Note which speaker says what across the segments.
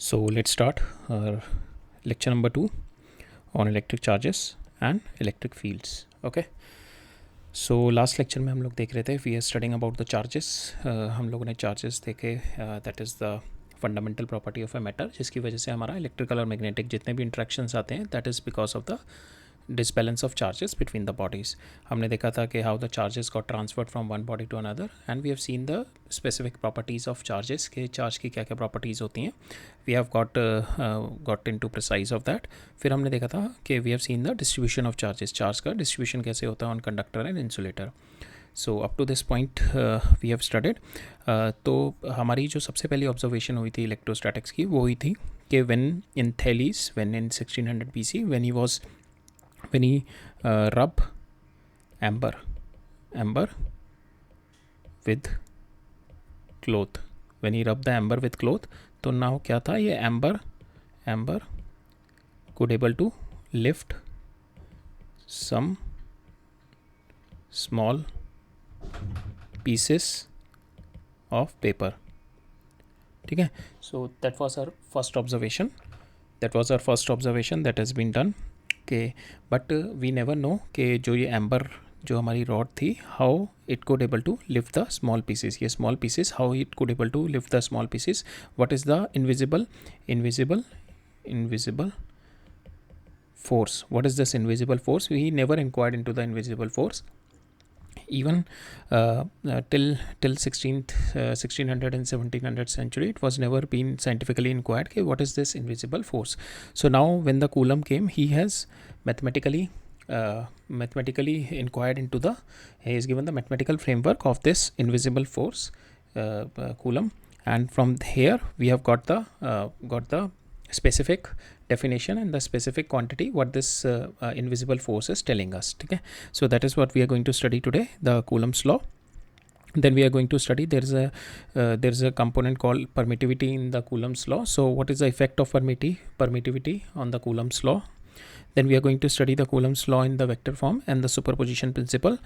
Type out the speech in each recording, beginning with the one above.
Speaker 1: So let's start our lecture number 2 on electric charges and electric fields. Okay. So last lecture में हम लोग देख रहे थे we are studying about the charges. हम लोगों ने चार्जेस देखे. That is the fundamental property of a matter जिसकी वजह से हमारा इलेक्ट्रिकल और मैग्नेटिक जितने भी इंट्रैक्शंस आते हैं that is because of the disbalance of charges between the bodies. हमने देखा था कि how the charges got transferred from one body to another and we have seen the specific properties of charges के charge की क्या क्या properties होती हैं. We have got into precise of that. फिर हमने देखा था कि we have seen the distribution of charges. charge का distribution कैसे होता है on conductor and insulator. So up to this point we have studied. तो हमारी जो सबसे पहली observation हुई थी electrostatics की वो हुई थी कि when in Thales, when in 1600 BC, when he rub amber with cloth, when he rub the amber with cloth, तो now क्या था ये amber could able to lift some small pieces of paper. ठीक है. So that was our first observation that has been done. के but we never know कि जो ये एम्बर जो हमारी रॉड थी how it could able to lift the small pieces. ये small pieces how it could able to lift the small pieces. What is the invisible force. What is this invisible force? We never inquired into the invisible force. Even till 1600 and 1700 century it was never been scientifically inquired okay, what is this invisible force. So now when the Coulomb came, he has mathematically inquired into he has given the mathematical framework of this invisible force, Coulomb, and from here we have got the specific definition and the specific quantity what this invisible force is telling us. Okay, so that is what we are going to study today, the Coulomb's law. Then we are going to study there is a component called permittivity in the Coulomb's law. So what is the effect of permittivity on the Coulomb's law? Then we are going to study the Coulomb's law in the vector form and the superposition principle,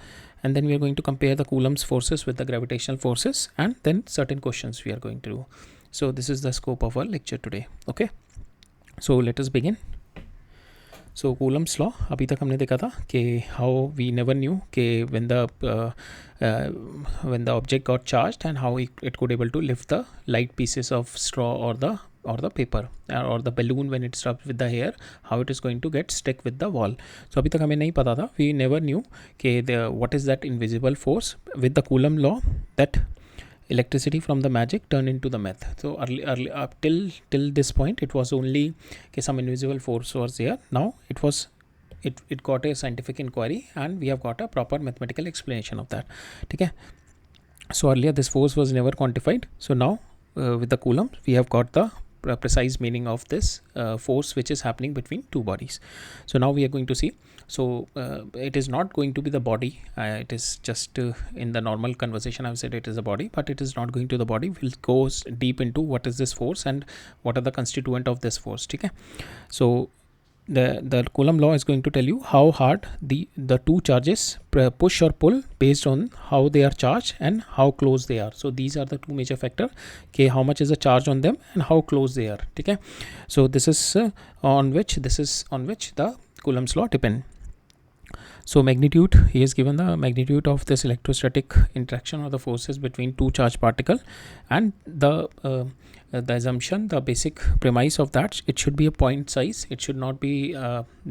Speaker 1: and then we are going to compare the Coulomb's forces with the gravitational forces, and then certain questions we are going to do. So this is the scope of our lecture today. Okay, so let us begin. So Coulomb's law, अभी तक हमने देखा था कि how we never knew कि when the object got charged and how it could able to lift the light pieces of straw or the paper or the balloon when it stops with the air, how it is going to get stuck with the wall. So अभी तक हमें नहीं पता था, we never knew कि what is that invisible force. With the Coulomb law, that electricity from the magic turned into the math. So early up till this point it was only okay, some invisible force was there. Now it got a scientific inquiry and we have got a proper mathematical explanation of that. Okay, so earlier this force was never quantified. So now with the Coulomb we have got the precise meaning of this force which is happening between two bodies. So now we are going to see. So it is not going to be the body. It is just in the normal conversation I've said it is a body, but it is not going to the body. We'll go deep into what is this force and what are the constituent of this force. Okay, so the Coulomb law is going to tell you how hard the two charges push or pull based on how they are charged and how close they are. So these are the two major factors. Okay, how much is the charge on them and how close they are. Okay, so this is on which the Coulomb's law depend. So magnitude, he has given the magnitude of this electrostatic interaction or the forces between two charged particle, and the assumption, the basic premise of that, it should be a point size. It should not be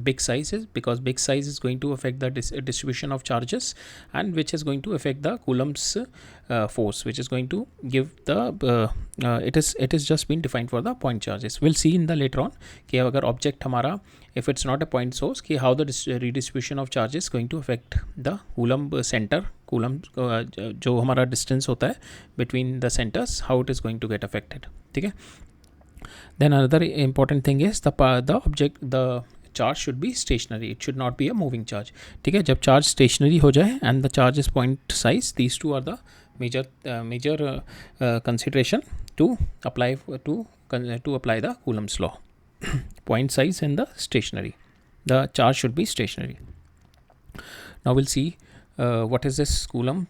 Speaker 1: big sizes, because big size is going to affect the distribution of charges, and which is going to affect the Coulomb's force, which is going to give the it is just been defined for the point charges. We'll see in the later on कि अगर object हमारा, if it's not a point source, कि how the redistribution of charges is going to affect the Coulomb center, Coulomb जो हमारा distance होता है between the centers, how it is going to get affected. ठीक है. Then another important thing is the charge should be stationary. It should not be a moving charge. ठीक है. जब charge stationary हो जाए and the charge is point size, these two are the major consideration to apply the Coulomb's law. Point size and the stationary. The charge should be stationary. Now we'll see what is this Coulomb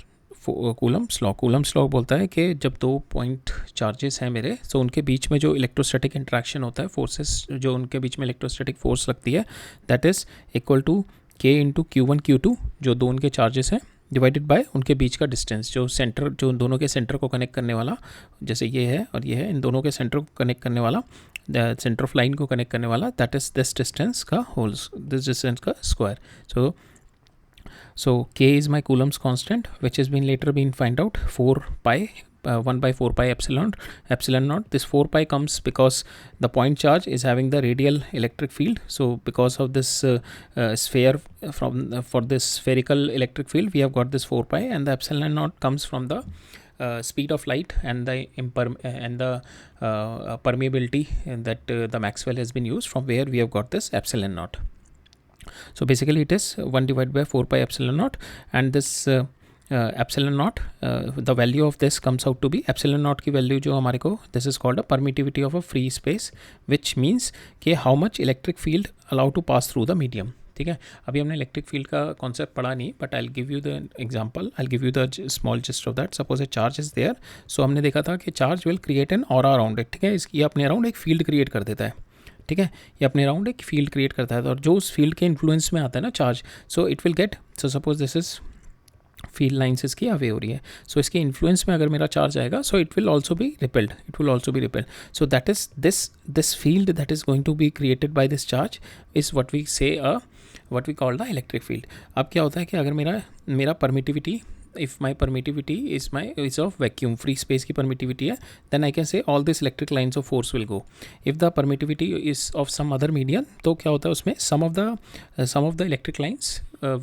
Speaker 1: Coulomb's law बोलता है कि जब 2 point charges हैं मेरे, तो उनके बीच में जो इलेक्ट्रोस्टैटिक इंट्रैक्शन होता है, फोर्सेस जो उनके बीच में इलेक्ट्रोस्टैटिक फोर्स लगती है, that is equal to K into Q1 Q2, जो दो उनके चार्जेस हैं, डिवाइडेड बाय उनके बीच का डिस्टेंस, जो दोनों के सेंटर को कनेक्ट करने वाला, जैसे ये है और ये है, इन दोनों के सेंटर को कनेक्ट करने वाला, सेंटर ऑफ लाइन को कनेक्ट करने वाला, दैट इज दिस डिस्टेंस का square. So K is my Coulomb's constant, which has been later find out 4 pi 1 by 4 pi epsilon naught. This 4 pi comes because the point charge is having the radial electric field. So because of this sphere for this spherical electric field, we have got this 4 pi, and the epsilon naught comes from the speed of light and the permeability that the Maxwell has been used, from where we have got this epsilon naught. So basically it is 1 divided by 4 pi epsilon naught, and this epsilon naught, the value of this comes out to be epsilon naught की value जो हमारे को, this is called a permittivity of a free space, which means कि how much electric field allowed to pass through the medium. ठीक है, अभी हमने electric field का कॉन्सेप्ट पढ़ा नहीं, but I give you the example, I give you the small gist of that. Suppose a charge is there, so हमने देखा था कि charge will create an aura around it. ठीक है, इसकी अपने अराउंड एक फील्ड क्रिएट कर देता है. ठीक है, ये अपने अराउंड एक फील्ड क्रिएट करता है, और जो उस फील्ड के इन्फ्लुएंस में आता है ना charge, so it will gate, so suppose this is field lines इसकी अवे हो रही है, सो इसके इन्फ्लुएंस में अगर मेरा चार्ज आएगा, so it will also be repelled, so that is this field that is going to be created by this charge is what we say what we call the electric field. अब क्या होता है कि अगर मेरा permittivity, if my permittivity is of vacuum, free space की permittivity है, then I can say all these electric lines of force will go. If the permittivity is of some other medium, तो क्या होता है उसमें some of the electric lines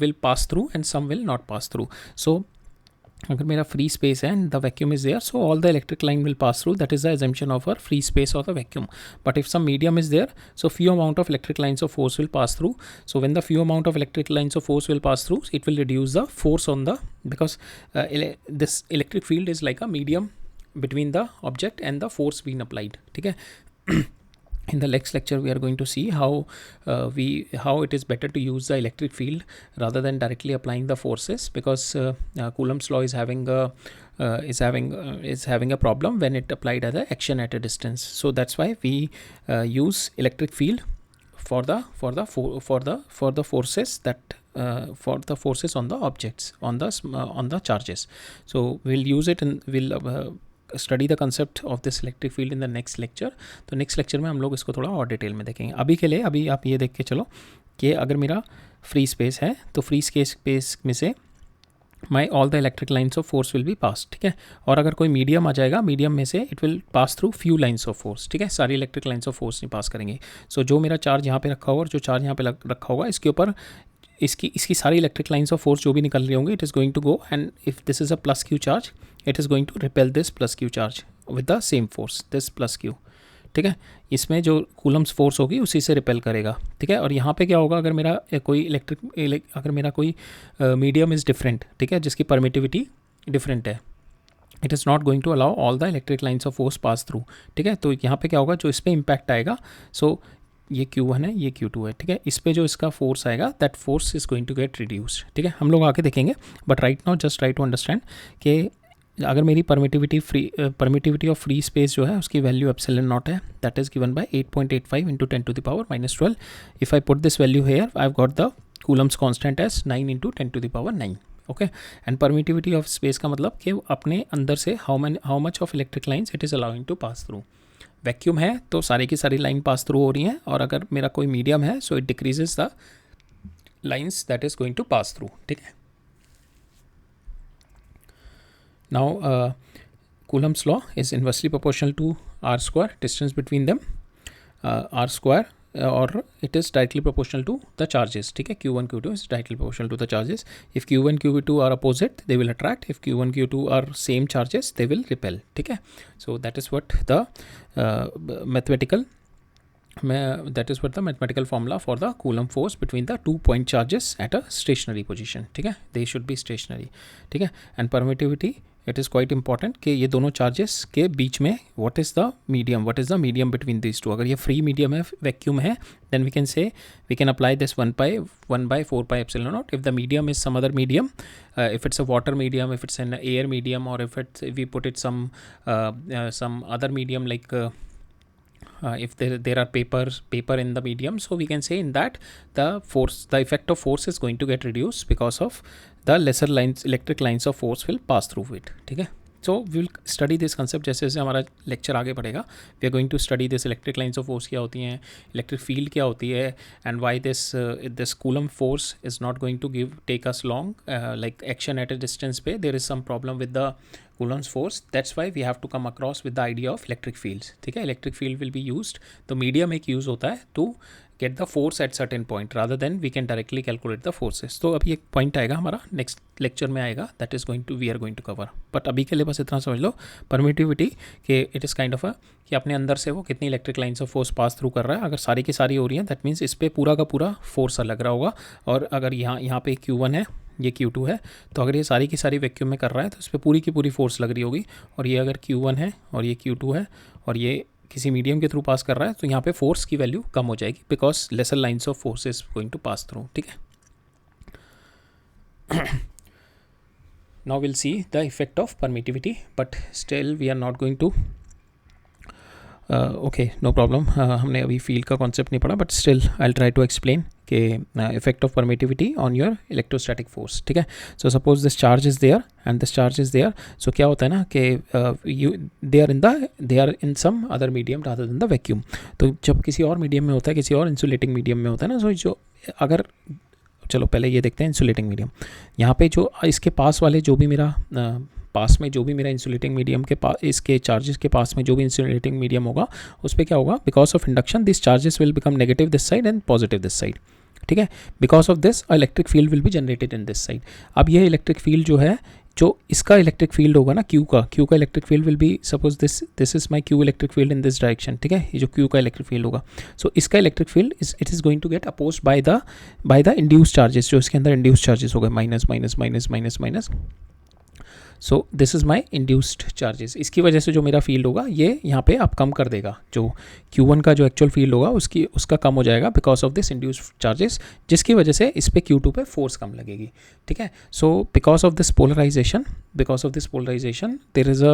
Speaker 1: will pass through and some will not pass through. So अगर मेरा free space है and the vacuum is there, so all the electric line will pass through, that is the assumption of uh free space और the vacuum. But if some medium is there, so few amount of electric lines of force will pass through. So when the few amount of electric lines of force will pass through, it will reduce the force on the, because this electric field is like a medium between the object and the force being applied. ठीक है. In the next lecture, we are going to see how it is better to use the electric field rather than directly applying the forces, because Coulomb's law is having a problem when it applied as an action at a distance. So that's why we use electric field for the forces that for the forces on the objects, on the charges. So we'll use it and we'll study the concept of this electric field in the next lecture. तो next lecture में हम लोग इसको थोड़ा और detail में देखेंगे. अभी के लिए अभी आप ये देख के चलो कि अगर मेरा फ्री स्पेस है, तो फ्री स्पेस में से my all the electric lines of force will be pass. ठीक है, और अगर कोई मीडियम आ जाएगा, मीडियम में से it will pass through few lines of force. ठीक है, सारी इलेक्ट्रिक लाइन्स ऑफ फोर्स नहीं पास करेंगे. सो जो मेरा चार्ज यहाँ पे रखा होगा और जो चार्ज यहाँ पे रखा होगा, इसके ऊपर इसकी सारी इलेक्ट्रिक लाइन्स ऑफ फोर्स जो भी निकल रही होंगी, it is going to go, and if this is a plus Q charge, it is going to repel this plus Q charge with the same force, this plus Q. ठीक है, इसमें जो Coulomb's force होगी उसी से repel करेगा. ठीक है, और यहाँ पे क्या होगा, अगर मेरा कोई मीडियम इज़ डिफरेंट, ठीक है, जिसकी परमिटिविटी डिफरेंट है, it is not going to allow all the electric lines of force pass through. ठीक है, तो यहाँ पे क्या होगा, जो इस पर इम्पैक्ट आएगा, सो ये Q1 है, ये Q2 है. ठीक है, इस पे जो इसका फोर्स आएगा, that force is going to get reduced. ठीक है, हम लोग आके देखेंगे, but right now just try to understand कि अगर मेरी परमिटिविटी ऑफ फ्री स्पेस जो है, उसकी वैल्यू एप्सिलॉन नॉट है, that is given by 8.85 into 10⁻⁻12. If I put this value here, I have got the Coulomb's constant as 9 into 10⁻9. Okay, and permittivity of space का मतलब कि अपने अंदर से how much of electric lines it is allowing to pass through. Vacuum है तो सारी की सारी लाइन पास थ्रू हो रही हैं, और अगर मेरा कोई मीडियम है, so it decreases the lines that is going to pass through. ठीक है, now Coulomb's law is inversely proportional to r square, distance between them, r square, or it is directly proportional to the charges. ठीक है, Q1 Q2 is directly proportional to the charges. If Q1 Q2 are opposite, they will attract. If Q1 Q2 are same charges, they will repel. ठीक है, so that is what the mathematical formula for the Coulomb force between the 2 point charges at a stationary position. ठीक है, they should be stationary. ठीक है, and permittivity it is quite important कि ये दोनों charges के बीच में what is the medium between this two. अगर ये फ्री मीडियम है, वैक्यूम है, then we can say we can apply this 1/4 epsilon not. If the medium is some other medium, if it's a water medium, if it's an air medium, or if we put it some other medium like if there are paper in the medium, so we can say in that the effect of force is going to get reduced because of the lesser electric lines of force will pass through it. ठीक है. So we will study this concept जैसे जैसे हमारा lecture आगे बढ़ेगा. We are going to study this electric lines of force क्या होती हैं, इलेक्ट्रिक फील्ड क्या होती है, and why this Coulomb force is not going to take us long, like action at a distance पे there is some problem with the Coulomb's force. That's why we have to come across with the idea of electric fields. ठीक है. Electric field will be used, तो medium एक use होता है to get the force at certain point rather than we can directly calculate the forces. तो अभी एक point आएगा हमारा next lecture में आएगा, that is going to we are going to cover. But अभी के लिए बस इतना समझ लो permittivity कि it is kind of a कि अपने अंदर से वो कितनी electric lines of force pass through कर रहा है. अगर सारी की सारी हो रही हैं दैट मीन्स इस पर पूरा का पूरा फोर्स लग रहा होगा. और अगर यहाँ पे Q1 है, ये Q2 है, तो अगर ये सारी की सारी वैक्यूम में कर रहा है तो इस पर पूरी की पूरी फोर्स लग रही होगी. और ये अगर Q1 है और ये Q2 है और ये किसी मीडियम के थ्रू पास कर रहा है तो यहाँ पे फोर्स की वैल्यू कम हो जाएगी because lesser lines of force is going to pass through. ठीक है. Now will see the effect of permittivity, but still we are not going to okay no problem. हमने अभी फील्ड का कॉन्सेप्ट नहीं पढ़ा, but still I will try to explain के effect of permittivity on your electrostatic force. ठीक है. So suppose this charge is there and this charge is there. So क्या होता है ना कि they are in some other medium rather than the vacuum. तो जब किसी और मीडियम में होता है, किसी और इंसुलेटिंग मीडियम में होता है ना, सो जो अगर चलो पहले ये देखते हैं इंसुलेटिंग मीडियम. यहाँ पे जो इसके पास वाले जो भी मेरा पास में जो भी मेरा इंसुलेटिंग मीडियम के पास, इसके चार्जेस के पास में जो भी इंसुलेटिंग मीडियम होगा उस पर क्या होगा, because of induction this charges will become negative this side and positive this side. ठीक है. Because of this electric field will be generated in this side. अब ये इलेक्ट्रिक फील्ड जो है, जो इसका इलेक्ट्रिक फील्ड होगा ना क्यू का electric field will B suppose this is my Q electric field in this direction. ठीक है. ये जो क्यू का इलेक्ट्रिक फील्ड होगा, सो इसका electric field it is going to get oppose by the induce charges. जो इसके अंदर इंड्यूस चार्जेस हो गए minus minus minus minus minus. So this is my induced charges. इसकी वजह से जो मेरा फील्ड होगा ये यहाँ पे अब कम कर देगा. जो Q1 का जो एक्चुअल फील्ड होगा उसका कम हो जाएगा because of this induced charges, जिसकी वजह से इस पे Q2 पे फोर्स कम लगेगी. ठीक है. So because of this polarization there is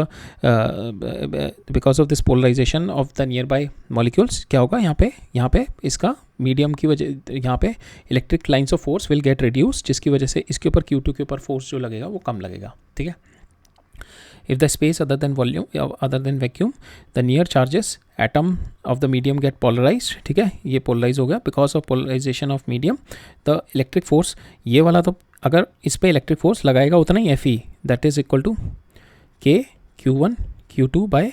Speaker 1: because of this polarization of the nearby molecules क्या होगा, यहाँ पे इसका मीडियम की वजह, यहाँ पे electric lines of force will get reduce, जिसकी वजह से इसके ऊपर Q2 के ऊपर फोर्स जो लगेगा वो कम लगेगा. ठीक है. If the space other than vacuum, the near charges atom of the medium get polarized. ठीक है. ये पोलराइज हो गया because of polarization of medium. The electric force, ये वाला तो अगर इस पे इलेक्ट्रिक फोर्स लगाएगा उतना ही Fe, that is equal to K Q1 Q2 by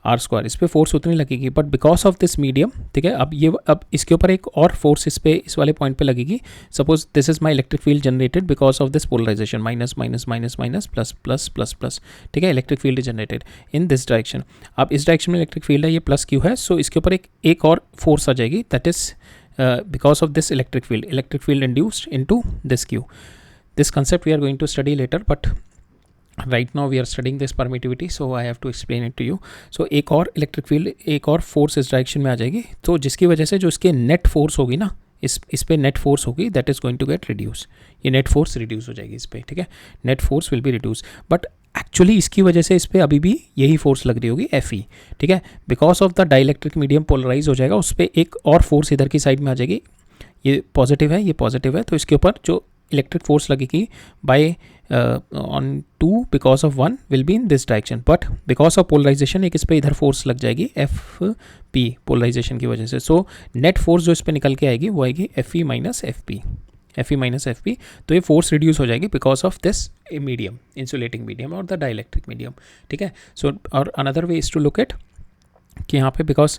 Speaker 1: R². इस पर फोर्स उतनी लगेगी, but because of this medium. ठीक है. अब इसके ऊपर एक और फोर्स इस वाले पॉइंट पे लगेगी. Suppose this is my electric field generated because of this polarization minus minus minus minus plus plus plus plus. ठीक है. Electric field generated in this direction. अब इस डायरेक्शन में इलेक्ट्रिक फील्ड है, ये प्लस Q है, सो इसके ऊपर एक और फोर्स आ जाएगी, that is because of this electric field induced into this Q. This concept we are going to study later, but right now we are studying this permittivity, so I have to explain it to you. So एक और electric field, एक और force इस direction में आ जाएगी, तो जिसकी वजह से जो इसके नेट फोर्स होगी ना, इस पे नेट फोर्स होगी, that is going to get reduce. ये नेट फोर्स रिड्यूस हो जाएगी इस पर. ठीक है. Net force will be reduce, but actually इसकी वजह से इस पर अभी भी यही फोर्स लग रही होगी Fe. ठीक है. Because of the dielectric medium polarize हो जाएगा, उस पर एक और फोर्स इधर की साइड में आ जाएगी. ये पॉजिटिव है, ये पॉजिटिव है, तो इसके ऊपर जो इलेक्ट्रिक फोर्स लगेगी bye on 2 because of 1 will be in this direction, but because of polarization एक इस पर इधर फोर्स लग जाएगी Fp पोलराइजेशन की वजह से. सो नेट फोर्स जो इस पर निकल के आएगी वो आएगी Fe माइनस Fp. तो ये फोर्स रिड्यूस हो जाएगी because of this medium, insulating medium और द डाइलेक्ट्रिक मीडियम. ठीक है. सो और another way is to look at कि यहाँ पे बिकॉज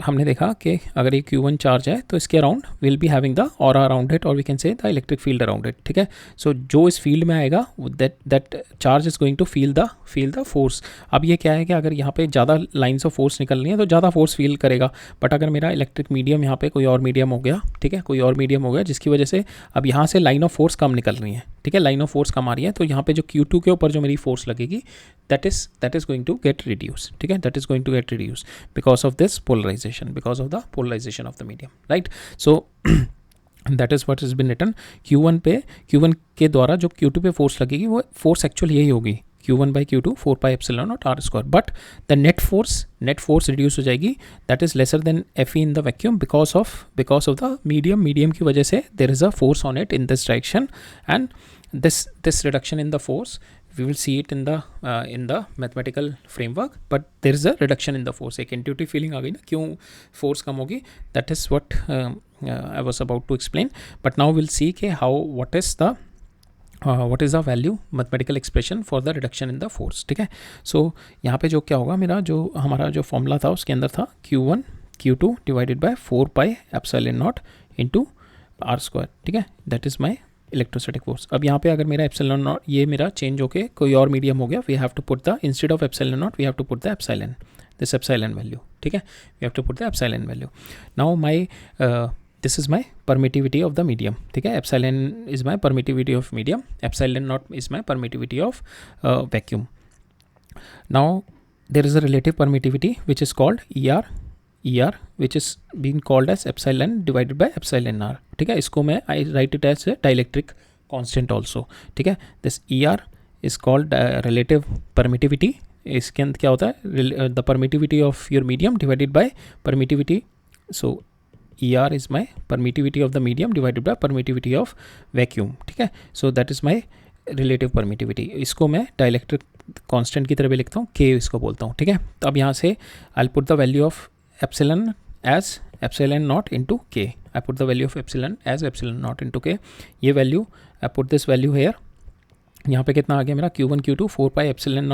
Speaker 1: हमने देखा कि अगर ये Q1 चार्ज है तो इसके around will be having the aura around it, और we can say the electric field around it. ठीक है. सो जो इस फील्ड में आएगा that charge is going to feel the force. अब ये क्या है कि अगर यहाँ पे ज़्यादा लाइन्स ऑफ फोर्स निकल रही है तो ज़्यादा फोर्स फील करेगा, बट अगर मेरा इलेक्ट्रिक मीडियम यहाँ पे कोई और मीडियम हो गया, ठीक है, कोई और मीडियम हो गया, जिसकी वजह से अब यहाँ से लाइन ऑफ फोर्स कम निकल रही है. ठीक है, लाइन ऑफ फोर्स कम आ रही है, तो यहाँ पे जो Q2 के ऊपर जो मेरी फोर्स लगेगी that is going to get reduce, ठीक है, that is going to get reduce because of this polarization, because of the polarization of the medium, right. So that is what is been written. Q1 के द्वारा जो Q2 पे force लगेगी वो force actual यही होगी, Q1/Q2 4 pi epsilon naught r square, but the net force reduce हो जाएगी, that is lesser than Fe in the vacuum because of the medium की वजह से there is a force on it in this direction, and this reduction in the force we will see it in the mathematical framework, but there is a reduction in the force. एक intuitive feeling आ गई ना क्यों force कम होगी, that is what I was about to explain. But now we'll see कि what is the value mathematical expression for the reduction in the force, ठीक है. सो यहाँ पे जो क्या होगा, मेरा जो हमारा जो फॉर्मूला था उसके अंदर था Q1 Q2 divided bye 4 pi epsilon naught into r square, ठीक है, that is my electrostatic force. अब यहाँ पे अगर मेरा एप्सिलॉन नॉट ये मेरा चेंज होके कोई और मीडियम हो गया, we have to put the instead of epsilon naught we have to put the epsilon, this epsilon value, ठीक है, we have to put the epsilon value. Now my this is my permittivity of the medium, ठीक है, epsilon is my permittivity of medium, epsilon naught is my permittivity of vacuum. Now there is a relative permittivity which is called ER which is being called as epsilon divided by epsilon r, ठीक है, इसको मैं I write it as a dielectric constant also, ठीक है. This ER is called relative permittivity. इसके अंदर क्या होता है, the permittivity of your medium divided by permittivity, so ER is my permittivity of the medium divided by permittivity of vacuum, ठीक है. So that is my relative permittivity. इसको मैं dielectric constant की तरह भी लिखता हूँ, K इसको बोलता हूँ, ठीक है. तो अब यहाँ से I'll put the value of epsilon as epsilon naught into K. I put the value of epsilon as epsilon naught into K. ये value I put this value here. यहाँ पे कितना आ गया मेरा Q1 Q2 4 pi epsilon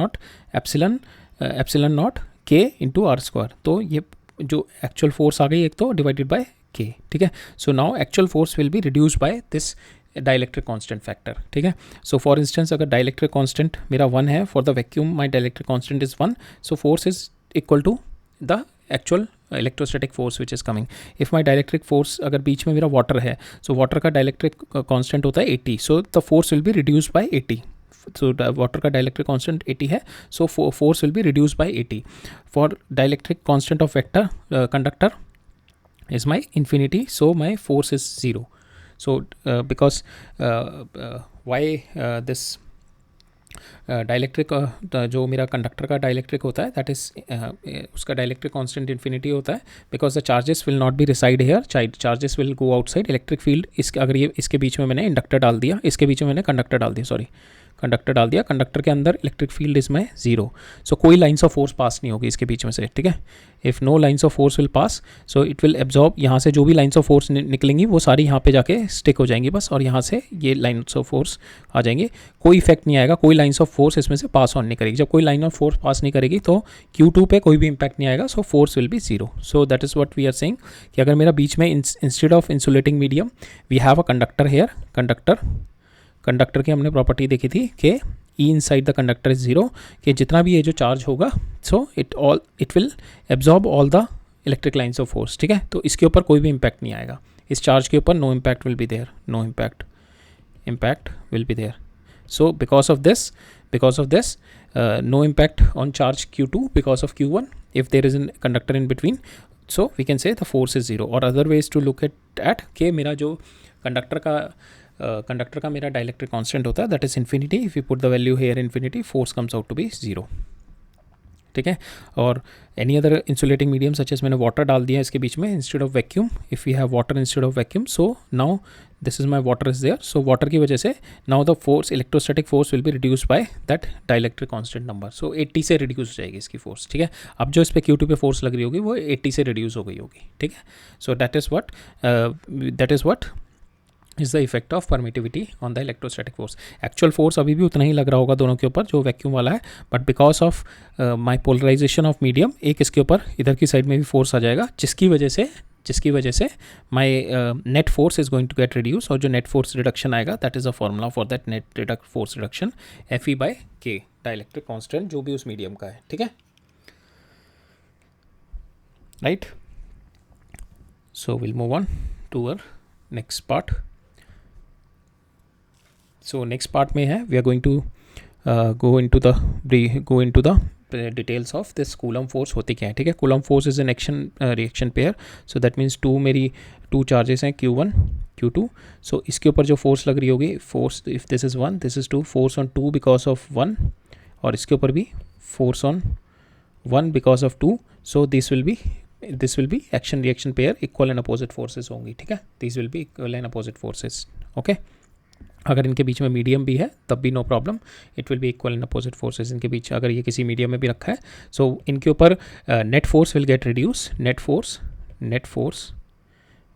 Speaker 1: naught K into r square. तो ये जो एक्चुअल फोर्स आ गई एक तो डिवाइडेड बाय K, ठीक है. So now actual force will be reduce by this dielectric constant factor, ठीक है. सो फॉर इंस्टेंस अगर डाइलेक्ट्रिक कांस्टेंट मेरा 1 है, for the vacuum my dielectric constant is 1, so force is equal to the actual electrostatic force which is coming. If my dielectric force अगर बीच में मेरा water है, सो वाटर का dielectric constant होता है 80, so the force will be reduce bye 80. So water का dielectric constant 80 है, सो force will be reduce bye 80. For dielectric constant of vector conductor is my infinity, so my force is 0. So because why this dielectric जो मेरा conductor का dielectric होता है that is उसका dielectric constant infinity होता है, because the charges will not be reside here, charges will go outside. Electric field इसके अगर ये इसके बीच में मैंने इंडक्टर डाल दिया, इसके बीच में मैंने कंडक्टर डाल दिया, सॉरी कंडक्टर डाल दिया, कंडक्टर के अंदर इलेक्ट्रिक फील्ड इसमें 0. सो कोई लाइन्स ऑफ फोर्स पास नहीं होगी इसके बीच में से, ठीक है. If no lines of force will pass, so it will absorb, यहाँ से जो भी लाइन्स ऑफ फोर्स निकलेंगी वो सारी यहाँ पे जाके स्टिक हो जाएंगी बस, और यहाँ से ये लाइन्स ऑफ फोर्स आ जाएंगे, कोई इफेक्ट नहीं आएगा, कोई लाइन्स ऑफ फोर्स इसमें से पास ऑन नहीं करेगी. जब कोई लाइन ऑफ फोर्स पास नहीं करेगी तो Q2 पे कोई भी इंपैक्ट नहीं आएगा, so force will be 0. So that is what we are saying कि अगर मेरा बीच में instead of insulating medium we have a conductor here, conductor की हमने प्रॉपर्टी देखी थी कि E inside the conductor is 0, कि जितना भी ये जो चार्ज होगा so it will absorb all the electric lines of force, ठीक है. तो इसके ऊपर कोई भी इम्पैक्ट नहीं आएगा, इस चार्ज के ऊपर no impact will be there, no impact will be there. So because of this no impact on charge Q2 because of Q1 if there is a conductor in between, so we can say the force is 0. और other ways to look at कि मेरा जो conductor का मेरा dielectric constant होता है that is infinity. If you put the value here infinity, force comes out to be 0, ठीक है. और any other insulating medium such as मैंने वाटर डाल दिया इसके बीच में instead of vacuum, if you have water instead of vacuum, so now this is my water is there, so water की वजह से now the force electrostatic force will be reduce by that dielectric constant number. So 80 से reduce हो जाएगी इसकी force, ठीक है. अब जो इस पर Q2 पे फोर्स लग रही होगी वो 80 से रिड्यूस हो गई होगी, ठीक है. So that is what is the effect of permittivity on the electrostatic force. Actual force अभी भी उतना ही लग रहा होगा दोनों के ऊपर जो वैक्यूम वाला है, but because of my polarization of medium एक इसके ऊपर इधर की साइड में भी फोर्स आ जाएगा, जिसकी वजह से my net force is going to get reduce. और जो नेट फोर्स रिडक्शन आएगा that is a formula for that net force reduction, Fe/K dielectric constant जो भी उस मीडियम का है, ठीक है, right. So will move on to our next part. So next part में है we are going to go into the details of this Coulomb force होती क्या है, ठीक है. Coulomb force is an action reaction pair. So that means मेरी two charges हैं Q1 Q2. सो इसके ऊपर जो फोर्स लग रही होगी, force if this is 1 this is 2, force on 2 because of 1, और इसके ऊपर भी force on 1 because of 2. So this will be action reaction pair, equal and opposite forces होंगी, ठीक है. This will be equal and opposite forces. Okay, अगर इनके बीच में मीडियम भी है तब भी no problem, it will be equal and opposite forces इनके बीच. अगर ये किसी मीडियम में भी रखा है, सो इनके ऊपर net force will get reduce, net force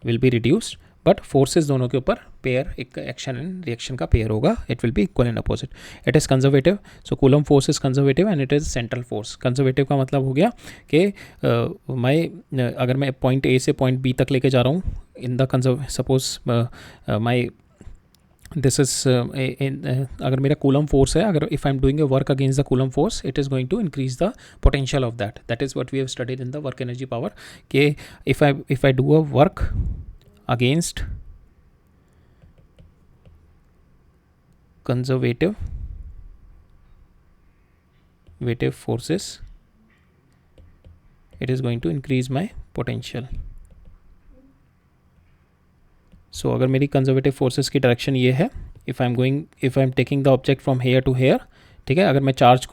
Speaker 1: will be reduced, but forces दोनों के ऊपर पेयर, एक एक्शन एंड रिएक्शन का पेयर होगा. It will be equal and opposite. It is conservative. So coulomb force is conservative and it is central force. Conservative का मतलब हो गया कि अगर मैं पॉइंट ए से पॉइंट बी तक लेके जा रहा हूँ in the suppose my this is अगर मेरा कूलम फोर्स है, अगर if I am doing a work against the coulomb force, it is going to increase the potential of that is what we have studied in the work energy power. कि if I do a work against conservative forces, it is going to increase my potential. So अगर मेरी conservative forces की direction ये है, if I am taking the object from here to here, ठीक है. अगर मैं चार्ज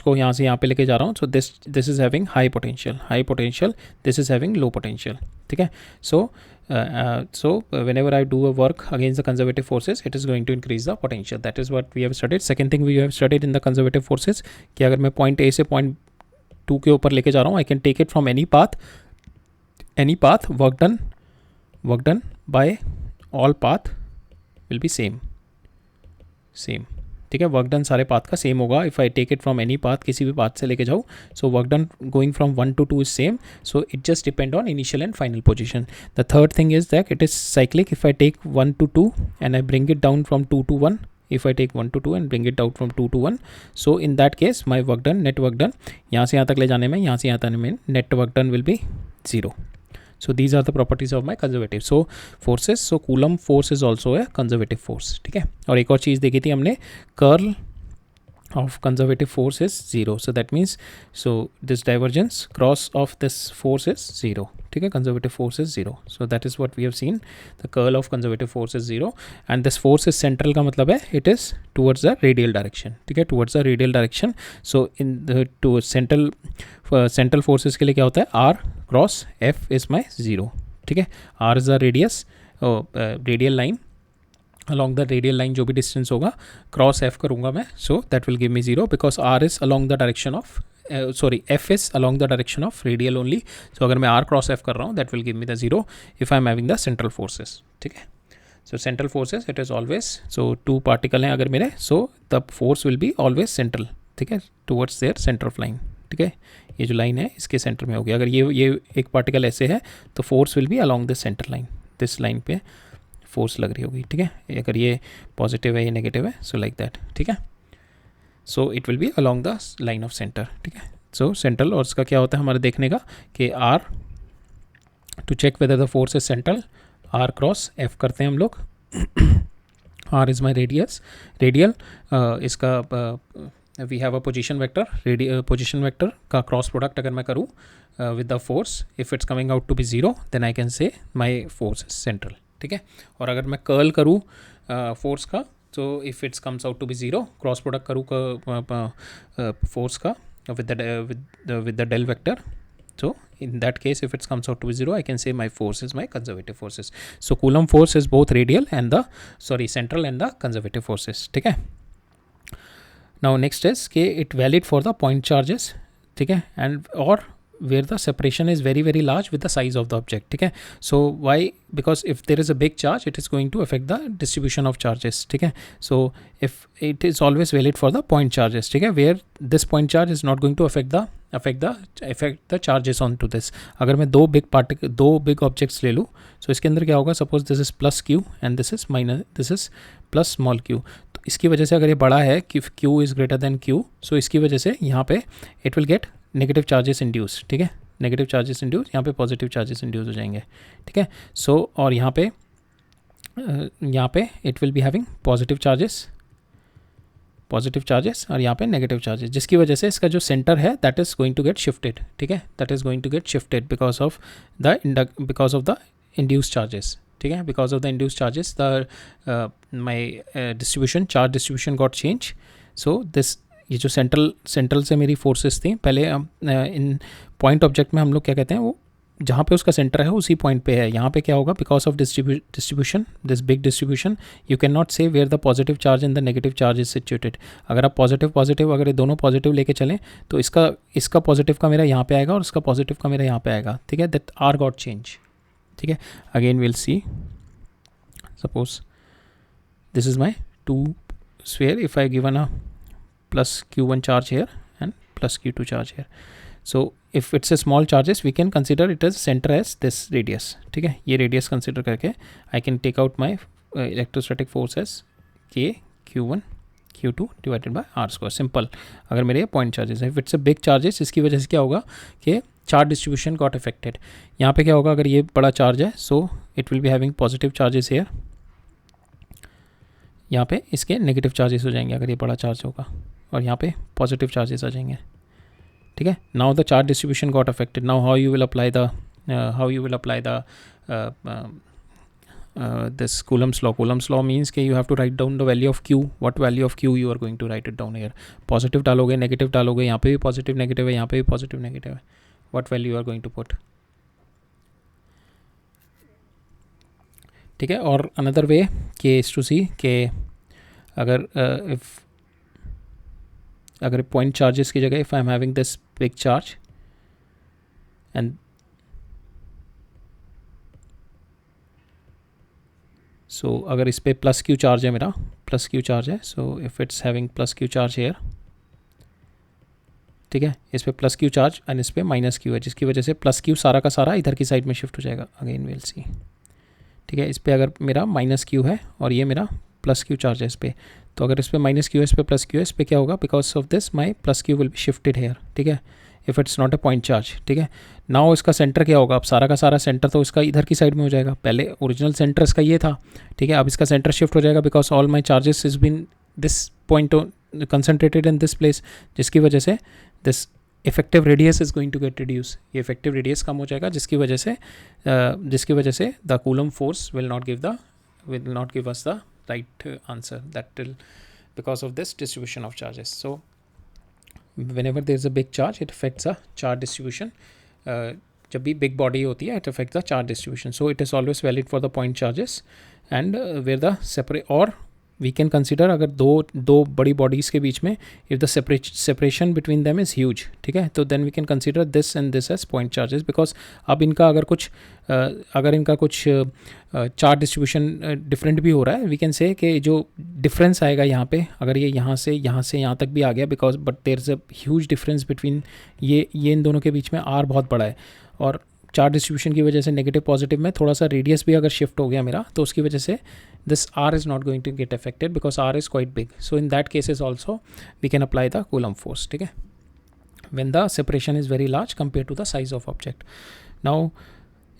Speaker 1: को यहाँ से यहाँ पे लेके जा रहा हूँ, सो this is having high potential, this is having low potential, ठीक है. सो whenever I do a work against the conservative forces, it is going to increase the potential. That is what we have studied. Second thing we have studied in the conservative forces, कि अगर मैं point A से point 2 के ऊपर लेके जा रहा हूँ, I can take it from any path, work done by all path will be same, ठीक है. वर्क डन सारे पाथ का सेम होगा. If I take it from any path, किसी भी पाथ से लेके जाऊँ, so work done going from 1 to 2 is same. So it just depend on initial and final position. The third thing is that it is cyclic. If I take 1 to 2 and I bring it down from 2 to 1, if I take 1 to 2 and bring it down from 2 to 1, so in that case my net work done, यहाँ से यहाँ तक ले जाने में, यहाँ से यहाँ तक में net work done will be 0. So these are the properties of my conservative. So forces, so Coulomb force is also a conservative force, ठीक है. और एक और चीज़ देखी थी हमने, curl of conservative force is 0. So that means, so this divergence cross of this force is 0, ठीक है. conservative force is 0. So that is what we have seen, the curl of conservative force is 0, and this force is central का मतलब है it is towards the radial direction, ठीक है, towards the radial direction. So in the to central forces के लिए क्या होता है, r cross f is my 0, ठीक है. r is the radius, radial line, along the radial line जो भी distance होगा, cross f करूँगा मैं, so that will give me 0 because r is along the direction of f is along the direction of radial only. So अगर मैं r cross f कर रहा हूँ, that will give me the 0 if I am having the central forces, ठीक है. So central forces, it is always, so 2 particle हैं अगर मेरे, so the force will be always central, ठीक है, towards their center of line, ठीक है. ये जो लाइन है इसके सेंटर में होगी. अगर ये एक पार्टिकल ऐसे है तो force will be along this centre line, this line पे फोर्स लग रही होगी, ठीक है. अगर ये पॉजिटिव है, ये नेगेटिव है, सो लाइक दैट, ठीक है. So it will be along the line of centre, ठीक है. सो सेंट्रल, और इसका क्या होता है हमारे देखने का कि R, to check whether the force is central, R cross F करते हैं हम लोग. आर इज़ माई रेडियल, इसका we have a position vector, position vector का क्रॉस प्रोडक्ट अगर मैं करूँ with the force, if it's coming out to be 0, then I can say my force is central, ठीक है. और अगर मैं कर्ल करूँ फोर्स का, तो if it's comes out to be 0, cross product करूँ फोर्स का with the del vector, so in that case if it comes out to be 0, I can say my force is my conservative forces. So Coulomb force is both radial and central and the conservative forces, ठीक है. Now next is कि it valid for the point charges, ठीक है, and or where the separation is very very large with the size of the object, ठीक है. So why? Because if there is a big charge, it is going to affect the distribution of charges, ठीक है. So if it is always valid for the point charges, ठीक है, where this point charge is not going to affect the charges onto this. अगर मैं दो big objects ले लूँ, so इसके अंदर क्या होगा, suppose this is plus q and this is plus small q, तो इसकी वजह से अगर ये बड़ा है कि q is greater than q, so इसकी वजह से यहाँ पे it will get negative charges induce, ठीक है, नेगेटिव चार्जेस इंड्यूस, यहाँ पे पॉजिटिव चार्जेस इंड्यूस हो जाएंगे, ठीक है. सो और यहाँ पे it will be having positive charges, positive charges और यहाँ पे नेगेटिव चार्जेस, जिसकी वजह से इसका जो सेंटर है that is going to get shifted, ठीक है, that is going to get shifted because of the induce charges, ठीक है, because of the induce charges the my distribution, charge distribution got change. So this, ये जो central से मेरी forces थी पहले, इन पॉइंट ऑब्जेक्ट में हम लोग क्या कहते हैं, वो जहाँ पे उसका सेंटर है उसी पॉइंट पे है. यहाँ पे क्या होगा, because of distribution, this big distribution, you can not say where the positive charge and the negative charge is situated. अगर आप पॉजिटिव अगर ये दोनों पॉजिटिव लेके चलें तो इसका पॉजिटिव का मेरा यहाँ पे आएगा और इसका पॉजिटिव का मेरा यहाँ पे आएगा, ठीक है, दैट आर गॉट चेंज, ठीक है. Again will see, suppose this is my two sphere, if I given a plus q1 charge here and plus q2 charge here. So if it's a small charges we can consider it as center as this radius, ठीक है, ये radius consider करके I can take out my electrostatic force as k q1 q2 divided by r square. simple. अगर मेरे point charges है, if it's a big charges, इसकी वजह से क्या होगा कि charge distribution got affected. यहाँ पे क्या होगा, अगर ये बड़ा charge है so it will be having positive charges here, यहाँ पे इसके नेगेटिव चार्जेस हो जाएंगे अगर ये बड़ा चार्ज होगा, और यहाँ पे पॉजिटिव चार्जेस आ जाएंगे, ठीक है. Now the charge distribution got affected. Now how you will apply the this Coulomb's law. Coulomb's law means कि you have to write down the value of Q. What value of Q you are going to write it down here. Positive डालोगे, negative डालोगे, यहाँ पे भी positive negative है, यहाँ पे भी पॉजिटिव नेगेटिव है. What value you are going to put. ठीक है. और अनदर वे के इज टू सी के अगर पॉइंट चार्जेस की जगह if I am having this big charge and so अगर इस पे प्लस क्यू चार्ज है, मेरा प्लस क्यू चार्ज है, so if it's having plus Q charge here, ठीक है, इस पे प्लस क्यू चार्ज एंड इस पे माइनस क्यू है, जिसकी वजह से प्लस क्यू सारा का सारा इधर की साइड में शिफ्ट हो जाएगा. अगेन विल सी, ठीक है. इस पर अगर मेरा माइनस क्यू है और ये मेरा प्लस क्यू चार्ज है इस पर, तो अगर इस पर माइनस क्यू है, इस पर प्लस क्यू है, इस पर क्या होगा, because of this my plus Q will be shifted here, ठीक है, if it's not a point charge, ठीक है. नाउ इसका सेंटर क्या होगा, अब सारा का सारा सेंटर तो इसका इधर की साइड में हो जाएगा. पहले ओरिजिनल सेंटर इसका ये था, ठीक है, अब इसका सेंटर शिफ्ट हो जाएगा because all my charges is been this point concentrated in this place, जिसकी वजह से this effective radius is going to get reduce. ये इफेक्टिव रेडियस कम हो जाएगा, जिसकी वजह से the coulomb force will not give us the right answer, that will because of this distribution of charges. So whenever there is a big charge it affects a charge distribution. जब भी big body होती है it affects the charge distribution. So it is always valid for the point charges and where the separate, or we can consider अगर दो बड़ी bodies के बीच में if the separation between them is huge, ठीक है, तो then we can consider this and this as point charges because अब इनका अगर इनका कुछ चार्ज डिस्ट्रीब्यूशन डिफरेंट भी हो रहा है, वी कैन से कि जो डिफरेंस आएगा यहाँ पे, अगर ये यहाँ से यहाँ तक भी आ गया because but there is a huge difference between ये इन दोनों के बीच में आर बहुत बड़ा है, और चार्ज डिस्ट्रीब्यूशन की वजह से नेगेटिव पॉजिटिव में थोड़ा सा रेडियस भी अगर शिफ्ट हो गया मेरा, तो उसकी वजह से this R is not going to get affected because R is quite big. So in that cases also we can apply the coulomb force, ठीक है, when the separation is very large compared to the size of object. Now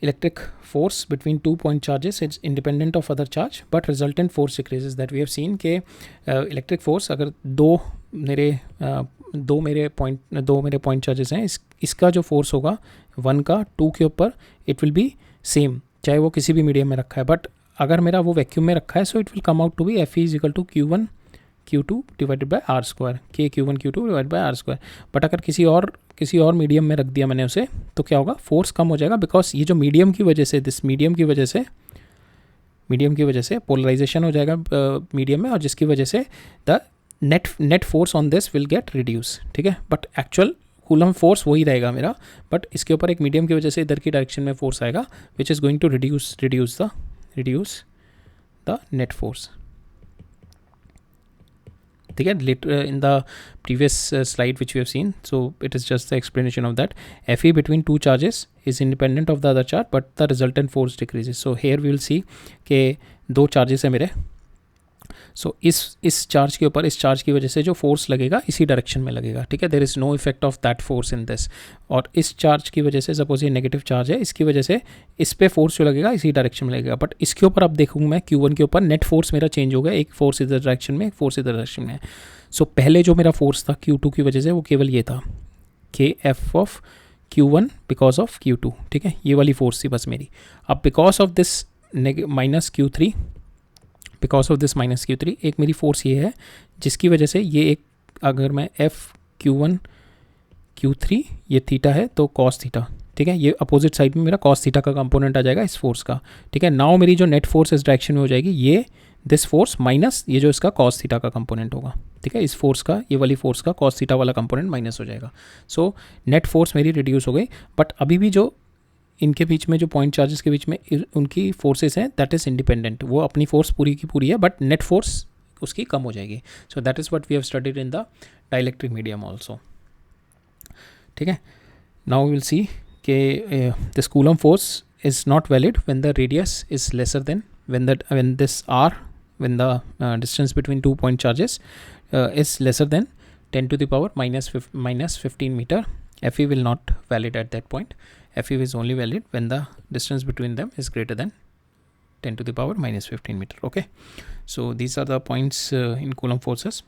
Speaker 1: electric force between 2 point charges is independent of other charge but resultant force decreases. That we have seen कि electric force अगर दो मेरे point charges हैं, इसका जो force होगा 1 का 2 के ऊपर it will be same, चाहे वो किसी भी मीडियम में रखा है, बट अगर मेरा वो वैक्यूम में रखा है so it will come out to be Fe is equal to Q1 Q2 divided by R square, के Q1 Q2 divide by R square. But अगर किसी और मीडियम में रख दिया मैंने उसे, तो क्या होगा, फोर्स कम हो जाएगा बिकॉज ये जो मीडियम की वजह से पोलराइजेशन हो जाएगा मीडियम में, और जिसकी वजह से the net force on this will get reduce, ठीक है. बट एक्चुअल कूलम फोर्स वही रहेगा मेरा, बट इसके ऊपर एक मीडियम की वजह से इधर की डायरेक्शन में फोर्स आएगा which is going to reduce the net force, ठीक है. Later in the previous slide which we have seen, so it is just the explanation of that. Fe between two charges is independent of the other charge but the resultant force decreases. So here we will see कि दो charges है मेरे, सो इस charge के ऊपर इस charge की वजह से जो फोर्स लगेगा इसी डायरेक्शन में लगेगा, ठीक है. There is no effect of that force in this. और इस चार्ज की वजह से सपोज ये नेगेटिव चार्ज है, इसकी वजह से इस पे फोर्स जो लगेगा इसी डायरेक्शन में लगेगा. बट इसके ऊपर अब देखूँगा मैं Q1 के ऊपर नेट फोर्स मेरा चेंज हो गया, एक फोर्स इधर डायरेक्शन में, एक फोर्स इधर डायरेक्शन में. सो पहले जो मेरा फोर्स था Q2 की वजह से वो केवल ये था के F of Q1 because of Q2, ठीक है, ये वाली फोर्स थी बस मेरी. अब because of this minus Q3, because of this minus Q3 एक मेरी फोर्स ये है जिसकी वजह से ये एक, अगर मैं एफ Q1 Q3 ये थीटा है तो कॉस थीटा, ठीक है, ये अपोजिट साइड में मेरा कॉस थीटा का कंपोनेंट आ जाएगा इस फोर्स का, ठीक है. नाउ मेरी जो नेट फोर्स इस डायरेक्शन में हो जाएगी ये दिस फोर्स माइनस ये जो इसका कॉस थीटा का कंपोनेंट होगा, ठीक है, इस फोर्स का, ये वाली फोर्स का कॉस थीटा वाला कंपोनेंट माइनस हो जाएगा. सो नेट फोर्स मेरी रिड्यूस हो गई. बट अभी भी जो इनके बीच में जो पॉइंट चार्जेस के बीच में उनकी फोर्सेस हैं दैट इज़ इंडिपेंडेंट, वो अपनी फोर्स पूरी की पूरी है बट नेट फोर्स उसकी कम हो जाएगी. So that is what we have studied in the dielectric medium also, ठीक है. नाउ विल सी के this Coulomb force is not valid when the radius is lesser than when this r, when the distance between 2 point charges is lesser than 10 to the power minus 15 meter. Fe will not valid at that point. Fe is only valid when the distance between them is greater than 10 to the power minus 15 meter. Okay, so these are the points in Coulomb forces.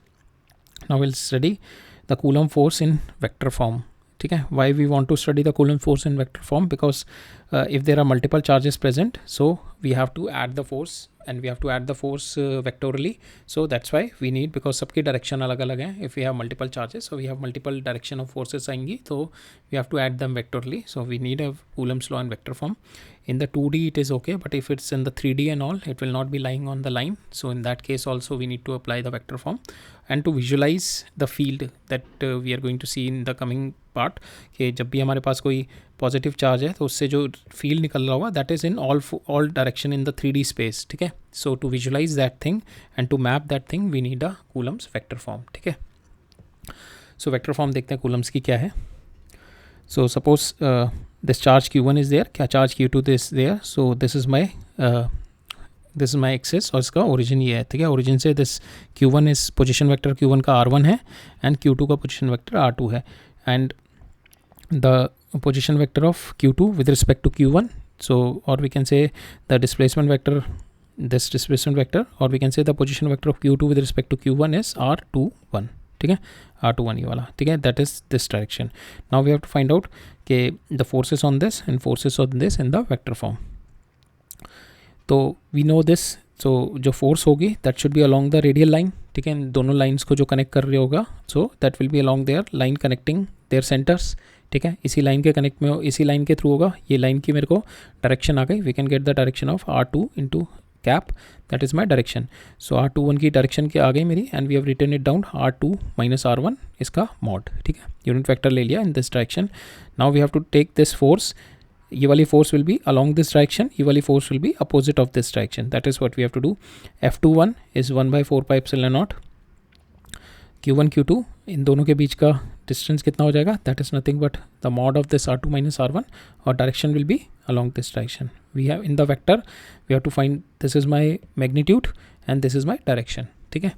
Speaker 1: Now we'll study the Coulomb force in vector form. ठीक है, why we want to study the Coulomb force in vector form, because if there are multiple charges present, so we have to add the force and we have to add the force vectorially. So that's why we need, because सबकी direction अलग अलग है, if we have multiple charges, so we have multiple direction of forces आएंगी, तो we have to add them vectorially. So we need a Coulomb's law in vector form. In the 2D it is okay, but if it's in the 3D and all, it will not be lying on the line. So in that case also we need to apply the vector form and to visualize the field that we are going to see in the coming part. कि जब भी हमारे पास कोई positive charge है तो उससे जो field निकल रहा होगा that is in all direction in the 3D space, ठीक है. So to visualize that thing and to map that thing we need a Coulomb's vector form, ठीक है. सो वेक्टर फॉर्म देखते हैं कूलम्स की क्या है. So suppose this charge Q1 is there, क्या charge Q2 is there. So this is my axis और इसका ओरिजिन ये है, ठीक है. ओरिजिन से दिस Q1 इस पोजिशन वेक्टर Q1 का R1 है एंड Q2 का पोजिशन वेक्टर R2 है, and the position vector of Q2 with respect to Q1. So or we can say the displacement vector, this displacement vector, or we can say the position vector of Q2 with respect to Q1 is R21, ठीक है, R21 ये वाला, ठीक है, that is this direction. Now we have to find out के the forces on this and forces on this in the vector form. तो we know this. So जो force होगी that should be along the radial line, ठीक है, इन दोनों lines को जो connect कर रही होगा, so that will be along their line connecting their centers, ठीक है. इसी लाइन के कनेक्ट में, इसी लाइन के थ्रू होगा. ये लाइन की मेरे को डायरेक्शन आ गई. We can get the direction of R2 into cap, that is my direction. So R21 की डायरेक्शन क्या आ गई मेरी, and we have written it down R2 minus R1 इसका मॉड, ठीक है, यूनिट वेक्टर ले लिया in this direction. Now we have to take this force, ये वाली force will be along this direction, ये वाली force will be opposite of this direction. That is what we have to do. F21 is 1/4 pi epsilon naught Q1 Q2, इन दोनों के बीच का distance कितना हो जाएगा, that is nothing but the mod of this R2 minus R1, और direction will be along this direction. We have in the vector we have to find this is my magnitude and this is my direction, ठीक है.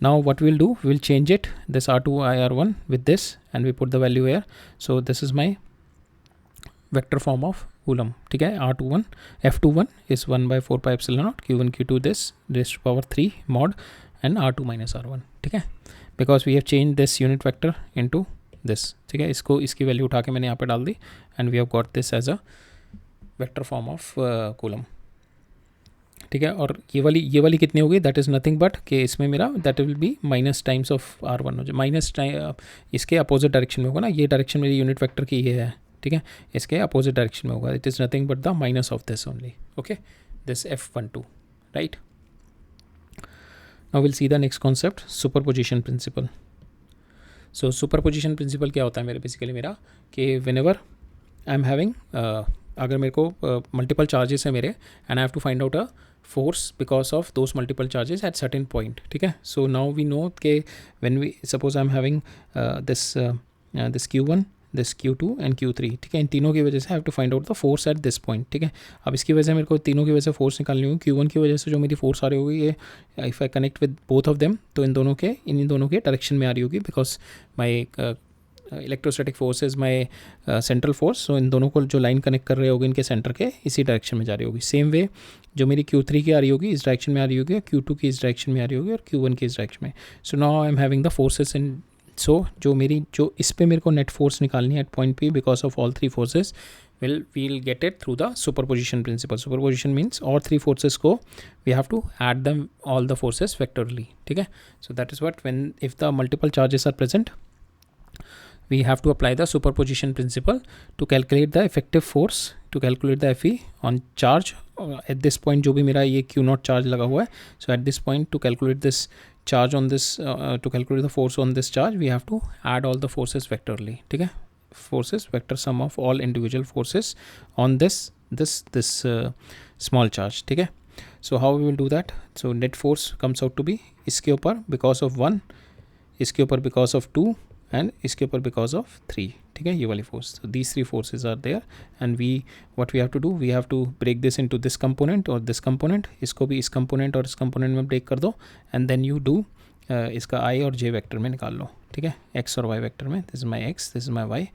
Speaker 1: Now what we will do, we will change it this R2 R1 with this and we put the value here. So this is my vector form of coulomb, ठीक है. F21 is 1/4 pi epsilon naught Q1 Q2 this to power 3 mod and R2 minus R1, ठीक है, because we have change this unit vector into this, ठीक है. इसको इसकी value उठा के मैंने यहाँ पे डाल दी and we have got this as a vector form of coulomb, ठीक है. और ये वाली कितनी होगी, दैट इज़ नथिंग बट कि इसमें मेरा that will B minus times of R1 हो जाए, माइनस इसके अपोजिट डायरेक्शन में होगा ना, ये डायरेक्शन मेरी यूनिट वेक्टर की ये है, ठीक है, इसके अपोजिट डायरेक्शन में होगा. It is nothing but the minus of this only, okay, this F12, right. Now we'll see the next concept, superposition principle. So superposition principle क्या होता है मेरे बेसिकली मेरा कि whenever I'm having अगर मेरे को multiple charges है मेरे and I have to find out a force because of those multiple charges at certain point, ठीक है. So now we know कि when we suppose I'm having this Q1, this Q2 and Q3, ठीक है. इन तीनों की वजह से I have to find out the force at this point, ठीक है. अब इसकी वजह से मेरे को तीनों की वजह से फोर्स निकालनी होगी. Q1 की वजह से जो मेरी फोर्स आ रही होगी ये if I connect with both of them तो इन दोनों के डायरेक्शन में आ रही होगी, because my electrostatic force is my central force. So इन दोनों को जो लाइन कनेक्ट कर रहे होगी इनके सेंटर के इसी डायरेक्शन में जा रही होगी. सेम वे जो मेरी Q3 की आ रही होगी इस डायरेक्शन में आ रही होगी और Q2 की इस डायरेक्शन में आ रही होगी और Q1 की इस डायरेक्शन में. So now I am having the forces in. So जो इस पे मेरे को नेट फोर्स निकालनी है at point P because of all three forces we'll get it through the superposition principle. Superposition means all three forces को we have to add them all the forces vectorally. ठीक है. So that is what if the multiple charges are present we have to apply the superposition principle to calculate the effective force, to calculate the Fe on charge at this point जो भी मेरा ये Q0 charge लगा हुआ है. So at this point to calculate this charge on this to calculate the force on this charge we have to add all the forces vectorally. ठीक है. Forces vector sum of all individual forces on this small charge. ठीक है. So how we will do that? So net force comes out to be इसके ऊपर because of 1, इसके ऊपर because of 2 and इसके ऊपर because of 3. ठीक है. ये वाली force. So these three forces are there and what we have to do, we have to break this into this component or this component. इसको भी इस component और इस component में break कर दो and then you do इसका I और J वेक्टर में निकाल लो. ठीक है. X और Y वेक्टर में. This is my X, this is my Y.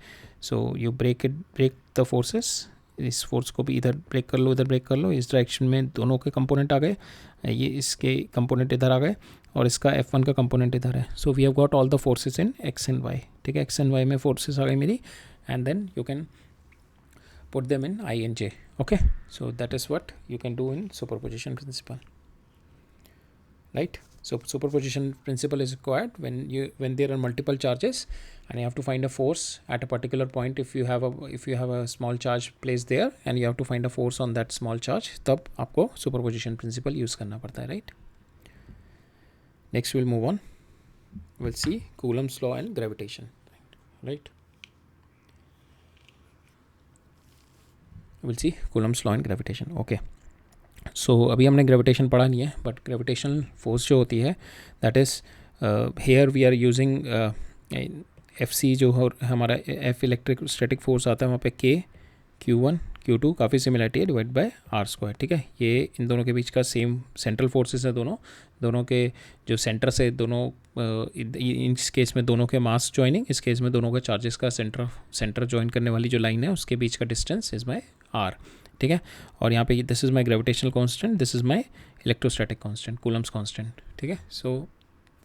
Speaker 1: So you break the forces. इस फोर्स को भी इधर ब्रेक कर लो, इधर ब्रेक कर लो. इस डायरेक्शन में दोनों के कंपोनेंट आ गए. ये इसके कंपोनेंट इधर आ गए और इसका F1 का कंपोनेंट इधर है. So we have got all the forces in X and Y. ठीक है. X एंड Y में फोर्सेस आ गई मेरी and then you can put them in I and J. Okay. So that is what you can do in superposition principle. Right. So superposition principle is required when there are multiple charges and you have to find a force at a particular point. If you have a small charge placed there and you have to find a force on that small charge, तब आपको superposition principle use करना पड़ता है. Right. Next we'll move on. We'll see Coulomb's law and gravitation. Right. We'll see Coulomb's law and gravitation. Okay. सो अभी हमने gravitation पढ़ा नहीं है बट ग्रेविटेशनल फोर्स जो होती है that is here we are using FC जो हमारा F इलेक्ट्रिक स्टैटिक फोर्स आता है वहाँ पे K Q1 Q2 काफ़ी सिमिलरिटी है डिवाइड बाय R². ठीक है. ये इन दोनों के बीच का सेम सेंट्रल फोर्सेस है. दोनों के जो सेंटर से दोनों इस केस में दोनों के मास ज्वाइनिंग, इस केस में दोनों के चार्जेस का सेंटर ज्वाइन करने वाली जो लाइन है उसके बीच का डिस्टेंस इज़ माई R. ठीक है. और यहाँ पे this is my gravitational constant, this is my electrostatic constant, Coulomb's constant. ठीक है. सो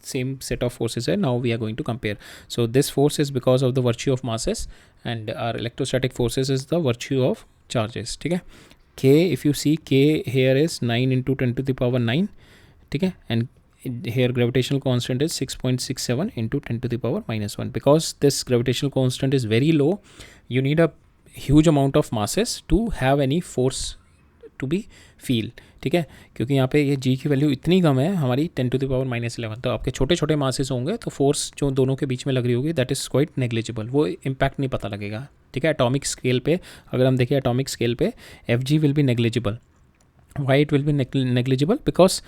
Speaker 1: same set of forces है. Now we are going to compare. So this force is because of the virtue of masses and our electrostatic forces is the virtue of charges. ठीक है. K, if you see K here is 9 into 10 to the power 9. ठीक है. And here gravitational constant is 6.67 into 10 to the power -1. Because this gravitational constant is very low, you need a huge amount of masses to have any force to be feel. ठीक है. क्योंकि यहाँ पे ये G की value इतनी कम है हमारी 10 to the power -11. तो आपके छोटे छोटे मासेस होंगे तो फोर्स जो दोनों के बीच में लग रही होगी दैट इज़ क्वाइट नेग्लिजिबल. वो इम्पैक्ट नहीं पता लगेगा. ठीक है. एटॉमिक स्केल पे अगर हम देखें एटॉमिक स्केल पे Fg will be negligible. Why it will be negligible? Because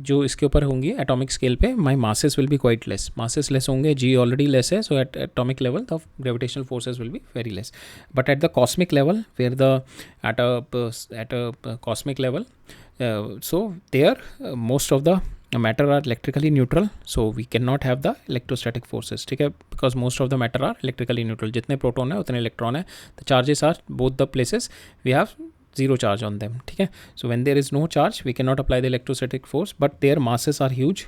Speaker 1: जो इसके ऊपर होंगी एटॉमिक स्केल पे my masses will be quite less. Masses less होंगे, G ऑलरेडी लेस है, so at atomic level the gravitational forces will be very less. But at the cosmic level where the at a cosmic level so there most of the matter are electrically neutral, so we cannot have the electrostatic forces. ठीक है. because most of the matter are electrically neutral. जितने proton है उतने electron है. the charges are both the places we have zero charge on them. ठीक है. so when there is no charge we cannot apply the electrostatic force, but their masses are huge.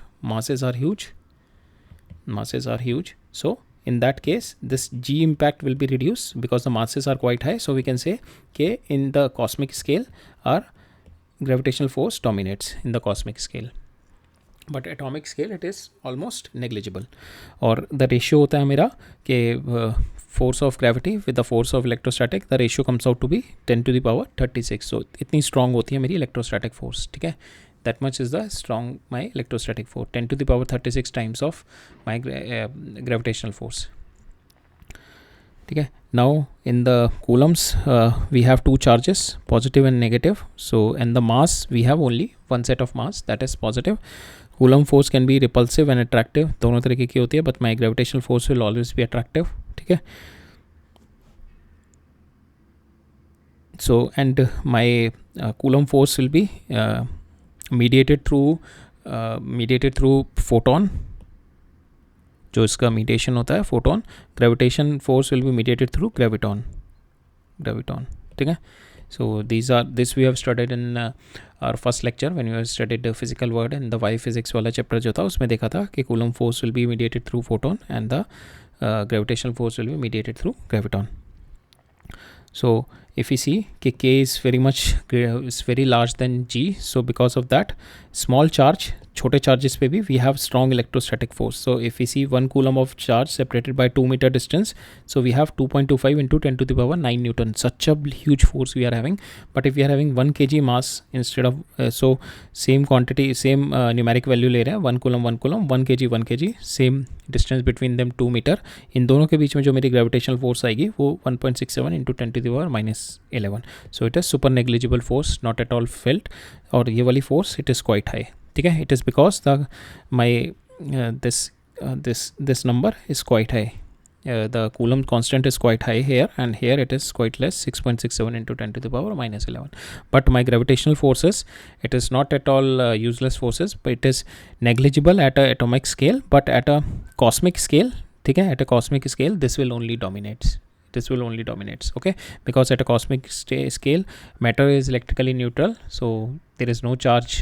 Speaker 1: So in that case this G impact will be reduced because the masses are quite high. So we can say K in the cosmic scale our gravitational force dominates in the cosmic scale, but atomic scale it is almost negligible. और the ratio होता है मेरा कि force of gravity with the force of electrostatic, the ratio comes out to be 10 to the power 36. so इतनी strong होती है मेरी electrostatic force. ठीक है. that much is the strong my electrostatic force, 10 to the power 36 times of my gravitational force. ठीक है. now in the coulombs we have two charges, positive and negative. so and the mass we have only one set of mass, that is positive. coulomb force can be repulsive and attractive, दोनों तरीके की होती है, but my gravitational force will always be attractive. ठीक है. so and my coulomb force will be mediated through photon. जो इसका mediation होता है photon, gravitation force will B mediated through graviton, ठीक है. So this we have studied in our first lecture when we have studied the physical word and the why physics वाला chapter जो था उसमें देखा था कि Coulomb force will be mediated through photon and the gravitational force will be mediated through graviton. So if we see K is very large than G, so because of that small charge, छोटे charges पे भी we have strong electrostatic force. So if we see 1 coulomb of charge separated by 2 metre distance, so we have 2.25 into 10 to the power 9 newton. Such a huge force we are having. But if we are having 1 kg mass instead of, so same quantity, same numeric value ले रहे हैं, 1 coulomb 1 kg, same distance between them 2 metre. इन दोनों के बीच में जो मेरी gravitational force आएगी वो 1.67 into 10 to the power -11. So it is super negligible force, not at all felt. और ये वाली force it is quite high. ठीक है, it is because the my this number is quite high. The Coulomb constant is quite high here, and here it is quite less, 6.67 into 10 to the power -11. But my gravitational forces, it is not at all useless forces, but it is negligible at a atomic scale, but at a cosmic scale, ठीक है, at a cosmic scale this will only dominates. Okay, because at a cosmic scale matter is electrically neutral, so there is no charge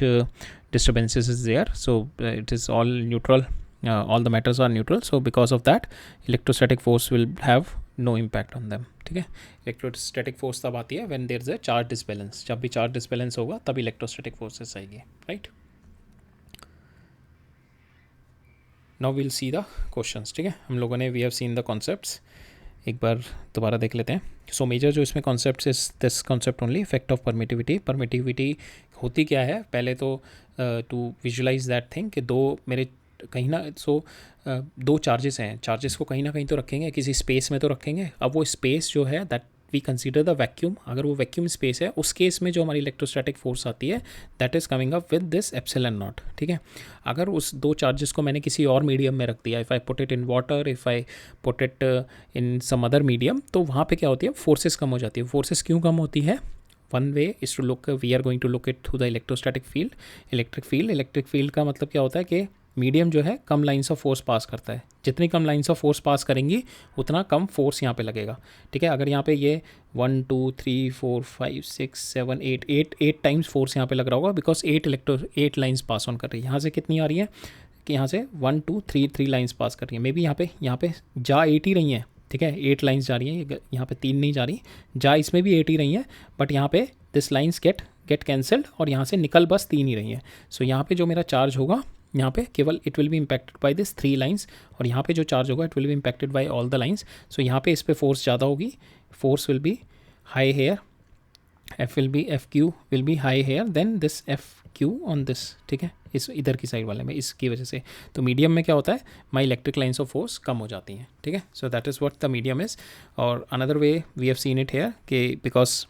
Speaker 1: disturbances is there, so it is all neutral, all the matters are neutral, so because of that electrostatic force will have no impact on them. ठीक है, electrostatic force तब आती है when there is a charge disbalance. जब भी charge disbalance होगा तब electrostatic forces आएगी, right? Now we'll see the questions. ठीक है, हम लोगों ने we have seen the concepts, एक बार दोबारा देख लेते हैं. सो मेजर जो इसमें concept is this concept only, effect of permittivity होती क्या है. पहले तो टू विजुलाइज दैट थिंग कि दो मेरे कहीं ना, दो चार्जेस हैं, चार्जेस को कहीं ना कहीं तो रखेंगे, किसी स्पेस में तो रखेंगे. अब वो स्पेस जो है that we consider the vacuum. अगर वो वैक्यूम स्पेस है, उस केस में जो हमारी इलेक्ट्रोस्टैटिक फोर्स आती है that is coming up with this epsilon not. ठीक है, अगर उस दो चार्जेस को मैंने किसी और मीडियम में रख दिया, if I put it in water, if I put it in some other medium, तो वहाँ पे क्या होती है, फोर्सेस कम हो जाती है. फोर्सेस क्यों कम होती है? One way is to look, we are going to look it through the electrostatic field. Electric field का मतलब क्या होता है कि मीडियम जो है कम लाइन्स ऑफ फोर्स पास करता है. जितनी कम लाइन्स ऑफ फोर्स पास करेंगी उतना कम फोर्स यहाँ पे लगेगा. ठीक है, अगर यहाँ पे ये 1 2 3 4 5 6 7 8 टाइम्स फोर्स यहाँ पे लग रहा होगा, बिकॉज 8 लाइन्स पास ऑन कर रही है. यहाँ से कितनी आ रही है कि यहाँ से 1 2 3 लाइन्स पास कर रही है. मे बी यहाँ पे जा 8 ही रही हैं. ठीक है, 8 लाइन्स जा रही हैं, यहाँ पे 3 नहीं जा रही. जा इसमें भी 8 ही रही हैं, बट यहाँ पे दिस लाइन्स गेट कैंसल्ड और यहाँ से निकल बस 3 ही रही हैं. सो यहाँ पे जो मेरा चार्ज होगा यहाँ पे केवल it will be impacted by this 3 lines, और यहाँ पे जो चार्ज होगा it will be impacted by all the lines. So यहाँ पे इस पे फोर्स ज़्यादा होगी, force will be high here, F Q will be high here than this F Q on this. ठीक है, इस इधर की साइड वाले में, इसकी वजह से. तो मीडियम में क्या होता है, my electric lines of force कम हो जाती हैं. ठीक है, so that is what the medium is. और another way we have seen it here कि बिकॉज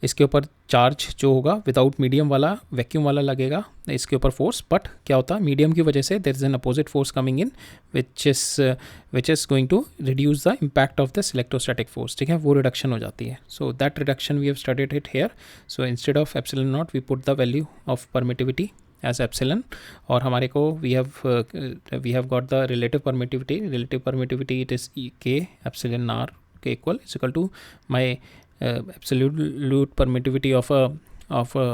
Speaker 1: इसके ऊपर चार्ज जो होगा विदाउट मीडियम वाला, वैक्यूम वाला लगेगा इसके ऊपर फोर्स, बट क्या होता है मीडियम की वजह से there is an opposite force coming in which is going to reduce the impact of this electrostatic force. ठीक है, वो रिडक्शन हो जाती है. So that reduction we have studied it here. So instead of epsilon naught we put the value of permittivity as epsilon, और हमारे को we have got the relative permittivity it is K epsilon R K equal is equal to my absolute permittivity of a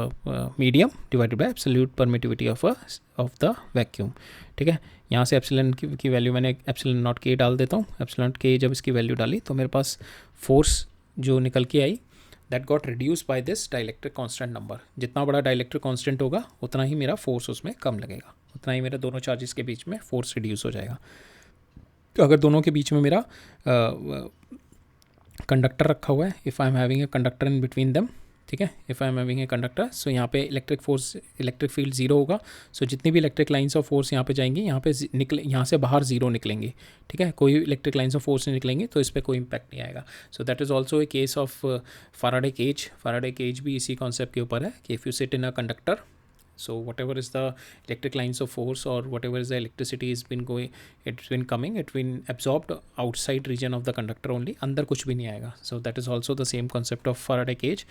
Speaker 1: medium divided by absolute permittivity of the vacuum. ठीक है, यहाँ से epsilon की value मैंने epsilon not के डाल देता हूँ. एप्सिलॉन के जब इसकी वैल्यू डाली तो मेरे पास फोर्स जो निकल के आई that got reduce by this dielectric constant number. जितना बड़ा डाइलेक्ट्रिक कांस्टेंट होगा उतना ही मेरा फोर्स उसमें कम लगेगा, उतना ही मेरे दोनों चार्जेस के बीच में फोर्स रिड्यूस हो जाएगा. तो अगर दोनों के बीच में मेरा कंडक्टर रखा हुआ है, if I am having a conductor in between them, ठीक है, if I am having a conductor, सो यहाँ पे इलेक्ट्रिक फील्ड जीरो होगा. सो जितनी भी इलेक्ट्रिक लाइन्स ऑफ फोर्स यहाँ पे जाएंगी, यहाँ से बाहर जीरो निकलेंगी. ठीक है, कोई इलेक्ट्रिक लाइन्स ऑफ फोर्स नहीं निकलेंगी, तो इस पर कोई इम्पैक्ट नहीं आएगा. So that is also a case of Faraday cage भी इसी कॉन्सेप्ट के ऊपर है कि if you sit in a conductor, so whatever is the electric lines of force or whatever is the electricity it's been coming, it's been absorbed outside region of the conductor only, अंदर कुछ भी नहीं आएगा. So that is also the same concept of Faraday cage.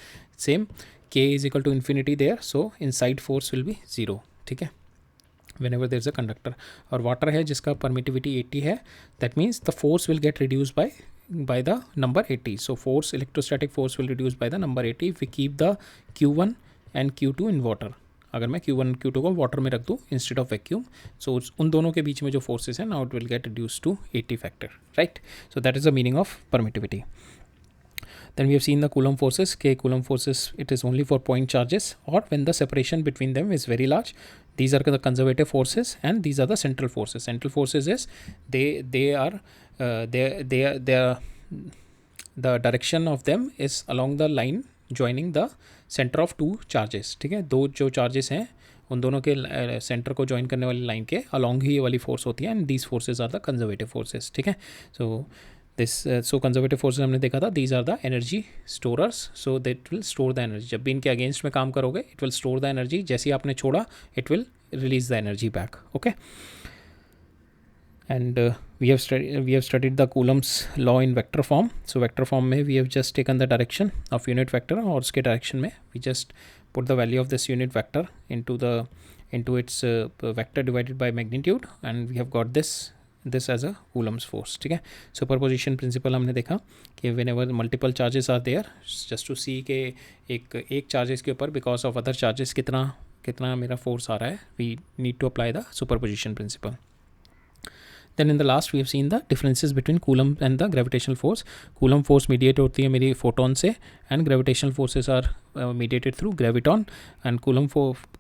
Speaker 1: Same, k is equal to infinity there, so inside force will be 0. ठीक है, whenever there is a conductor. और water है जिसका permittivity 80 है, that means the force will get reduced by the number 80. So force, electrostatic force will reduce by the number 80 if we keep the Q1 and Q2 in water. अगर मैं Q1 Q2 को water में रख दूँ instead of vacuum, सो उन दोनों के बीच में जो फोर्सेस हैं, now it will get reduce to 80 factor, right. So that is the meaning of permittivity. Then we have seen the Coulomb forces. K Coulomb forces, it is only for point charges or when the separation between them is very large. These are the conservative forces and these are the central forces. Central forces is they are the direction of them is along the line joining the center of two charges. ठीक है, दो जो charges हैं उन दोनों के centre को join करने वाली लाइन के अलॉन्ग ही ये वाली फोर्स होती है, and these forces are the conservative forces. ठीक है, सो कंजर्वेटिव फोर्सेज हमने देखा था, these are the energy storers, so that will store the energy. जब भी इनके अगेंस्ट में काम करोगे it will store the energy, जैसे ही आपने छोड़ा it will release the energy back. Okay, and we have studied the Coulomb's law in vector form. So vector form में we have just taken the direction of unit vector और उसके direction में we just put the value of this unit vector into its vector divided by magnitude, and we have got this as a Coulomb's force. ठीक है, superposition principle हमने देखा कि whenever multiple charges are there, just to see कि एक charges के ऊपर because of other charges कितना मेरा force आ रहा है, we need to apply the superposition principle. Then in the last we have seen the differences between Coulomb and the gravitational force. Coulomb force mediate होती है मेरी photon से, and gravitational forces are mediated through graviton. And Coulomb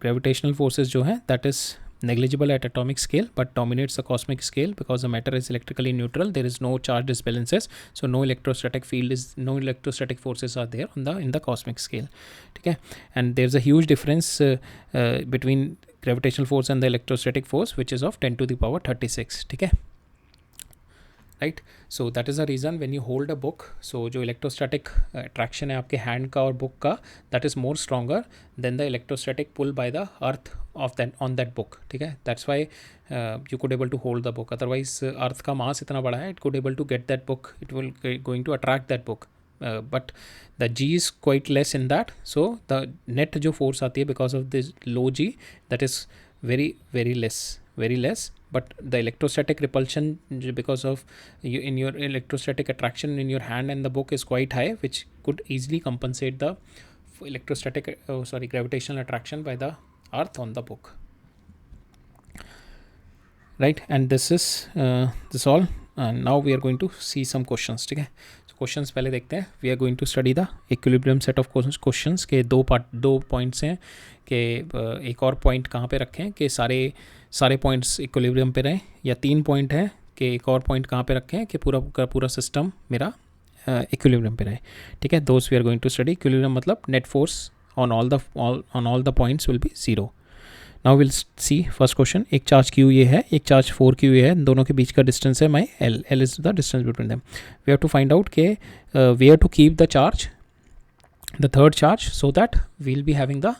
Speaker 1: gravitational forces जो है that is negligible at atomic scale but dominates the cosmic scale because the matter is electrically neutral. There is no charge disbalances, so no electrostatic forces are there in the cosmic scale. ठीक है, and there is a huge difference between gravitational force and the electrostatic force, which is of 10 to the power 36. ठीक है, right. So that is the reason when you hold a book, so जो electrostatic attraction है आपके hand का और book का, that is more stronger than the electrostatic pull by the earth on that book. ठीक है, that's why you could able to hold the book. Otherwise earth का mass इतना बड़ा है, it could able to get that book, it will going to attract that book. But the G is quite less in that, so the net जो force आती है because of this low G, that is very less. But the electrostatic repulsion because of in your electrostatic attraction in your hand and the book is quite high, which could easily compensate the gravitational attraction by the earth on the book, right. And this is this all, and now we are going to see some questions. ठीक है, questions पहले देखते हैं. We are going to study the equilibrium set of questions के दो points हैं कि एक और पॉइंट कहाँ पे रखें कि सारे पॉइंट्स इक्विलिब्रियम पे रहें, या 3 पॉइंट हैं कि एक और पॉइंट कहाँ पे रखें कि पूरा सिस्टम मेरा इक्विलिब्रियम पे रहे. ठीक है, दोस्त we are going to study. Equilibrium मतलब net force on all the points will be 0. Now will see first question. एक चार्ज Q ये है, एक चार्ज 4Q ये है, दोनों के बीच का डिस्टेंस है my L is the distance between them. We have to find out के where to keep the charge, the third charge, so that we will be having the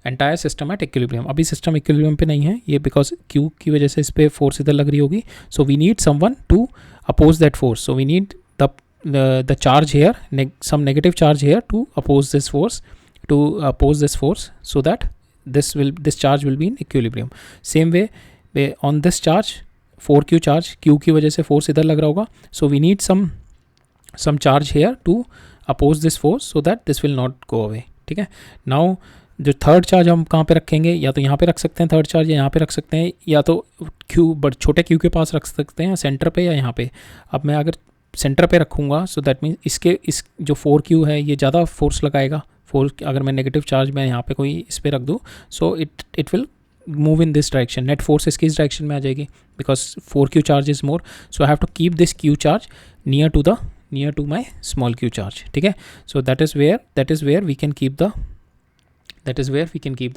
Speaker 1: entire system at equilibrium. अभी system equilibrium पे नहीं है ये, because Q की वजह से इस पर फोर्स इधर लग रही होगी. So we need someone to oppose that force. So we need the charge here, some negative charge here to oppose this force, so that this charge will be in equilibrium. Same way on this charge 4Q charge, Q की वजह से force इधर लग रहा होगा, so we need some charge here to oppose this force so that this will not go away. ठीक है, now जो थर्ड चार्ज हम कहाँ पे रखेंगे, या तो यहाँ पे रख सकते हैं थर्ड चार्ज, या यहाँ पे रख सकते हैं, या तो छोटे Q के पास रख सकते हैं, सेंटर पे या यहाँ पे. अब मैं अगर सेंटर पे रखूँगा, सो दैट मीन्स इस जो 4Q है ये ज़्यादा फोर्स लगाएगा. अगर मैं नेगेटिव चार्ज मैं यहाँ पे कोई इस पर रख दूँ, so it will move in this direction. Net force इसकी इस डायरेक्शन में आ जाएगी because 4Q charge is more. So I have to keep this Q charge near to my small Q charge. ठीक है, so that is where we can keep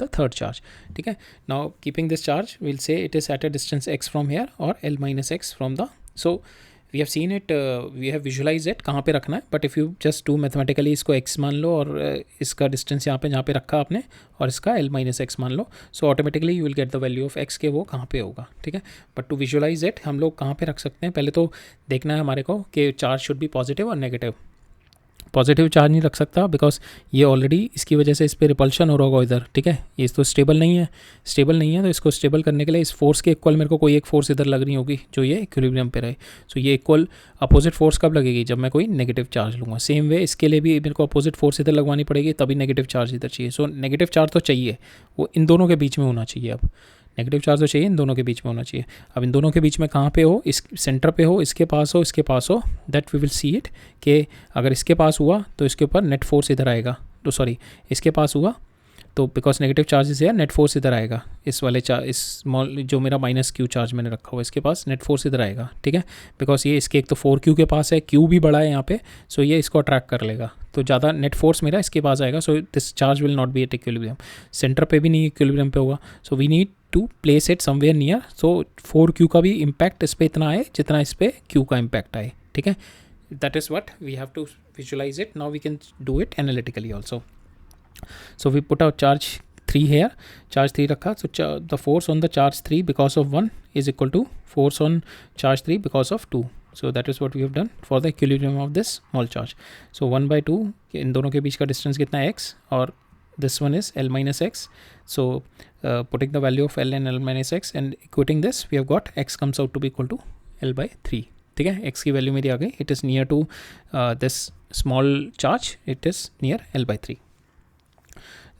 Speaker 1: the third charge. ठीक है, now keeping this charge will say it is at a distance x from here और L - x from the. So we have seen it, we have visualize it कहाँ पे रखना है. But if you just do mathematically इसको x मान लो और इसका distance यहाँ पे जहाँ पे रखा आपने और इसका L - x मान लो, so automatically you will get the value of x के वो कहाँ पे होगा. ठीक है, बट टू विजुलाइज इट हम लोग कहाँ पे रख सकते हैं, पहले तो देखना है हमारे को कि चार्ज शुड बी पॉजिटिव और नेगेटिव. पॉजिटिव चार्ज नहीं रख सकता बिकॉज ये ऑलरेडी इसकी वजह से इस पर रिपल्शन हो रहा होगा इधर, ठीक है। ये तो स्टेबल नहीं है, तो इसको स्टेबल करने के लिए इस फोर्स के इक्वल मेरे को कोई एक फोर्स इधर लगनी होगी जो ये इक्विलिब्रियम पे रहे। सो ये इक्वल अपोजिट फोर्स कब लगेगी, जब मैं कोई नेगेटिव चार्ज लूँगा। सेम वे इसके लिए भी मेरे को अपोजिट फोर्स इधर लगवानी पड़ेगी, तभी नेगेटिव चार्ज इधर चाहिए। सो नेगेटिव चार्ज तो चाहिए, वो इन दोनों के बीच में होना चाहिए। अब नेगेटिव चार्ज तो चाहिए, इन दोनों के बीच में होना चाहिए। अब इन दोनों के बीच में कहाँ पे हो, इस सेंटर पे हो, इसके पास हो, that we will see it कि अगर इसके पास हुआ तो इसके ऊपर नेट फोर्स इधर आएगा, तो सॉरी इसके पास हुआ तो बिकॉज नेगेटिव चार्ज है नेट फोर्स इधर आएगा, इस वाले इस स्मॉल जो मेरा माइनस क्यू चार्ज मैंने रखा हुआ इसके पास नेट फोर्स इधर आएगा, ठीक है। बिकॉज ये इसके एक तो 4Q के पास है, Q भी बड़ा है यहाँ पे, सो ये इसको अट्रैक्ट कर लेगा, तो ज़्यादा नेट फोर्स मेरा इसके पास आएगा। So this charge will not be at equilibrium, centre पे भी नहीं इक्विलिब्रियम पे होगा। So we need to place it somewhere near, so 4Q का भी इम्पैक्ट इस पर इतना आए जितना इस पर Q का इम्पैक्ट आए, ठीक है। That is what we have to visualize it. Now we can do it analytically also. So we put out charge 3 here, charge 3 rakha, so the force on the charge 3 because of 1 is equal to force on charge 3 because of 2. So that is what we have done for the equilibrium of this small charge. So 1/2 इन दोनों के बीच का distance कितना है x, और this one is L minus x. So putting the value of L and L minus x and equating this, we have got x comes out to be equal to L/3, ठीक है। x की value मेरी आ गई, it is near to this small charge, it is near L/3.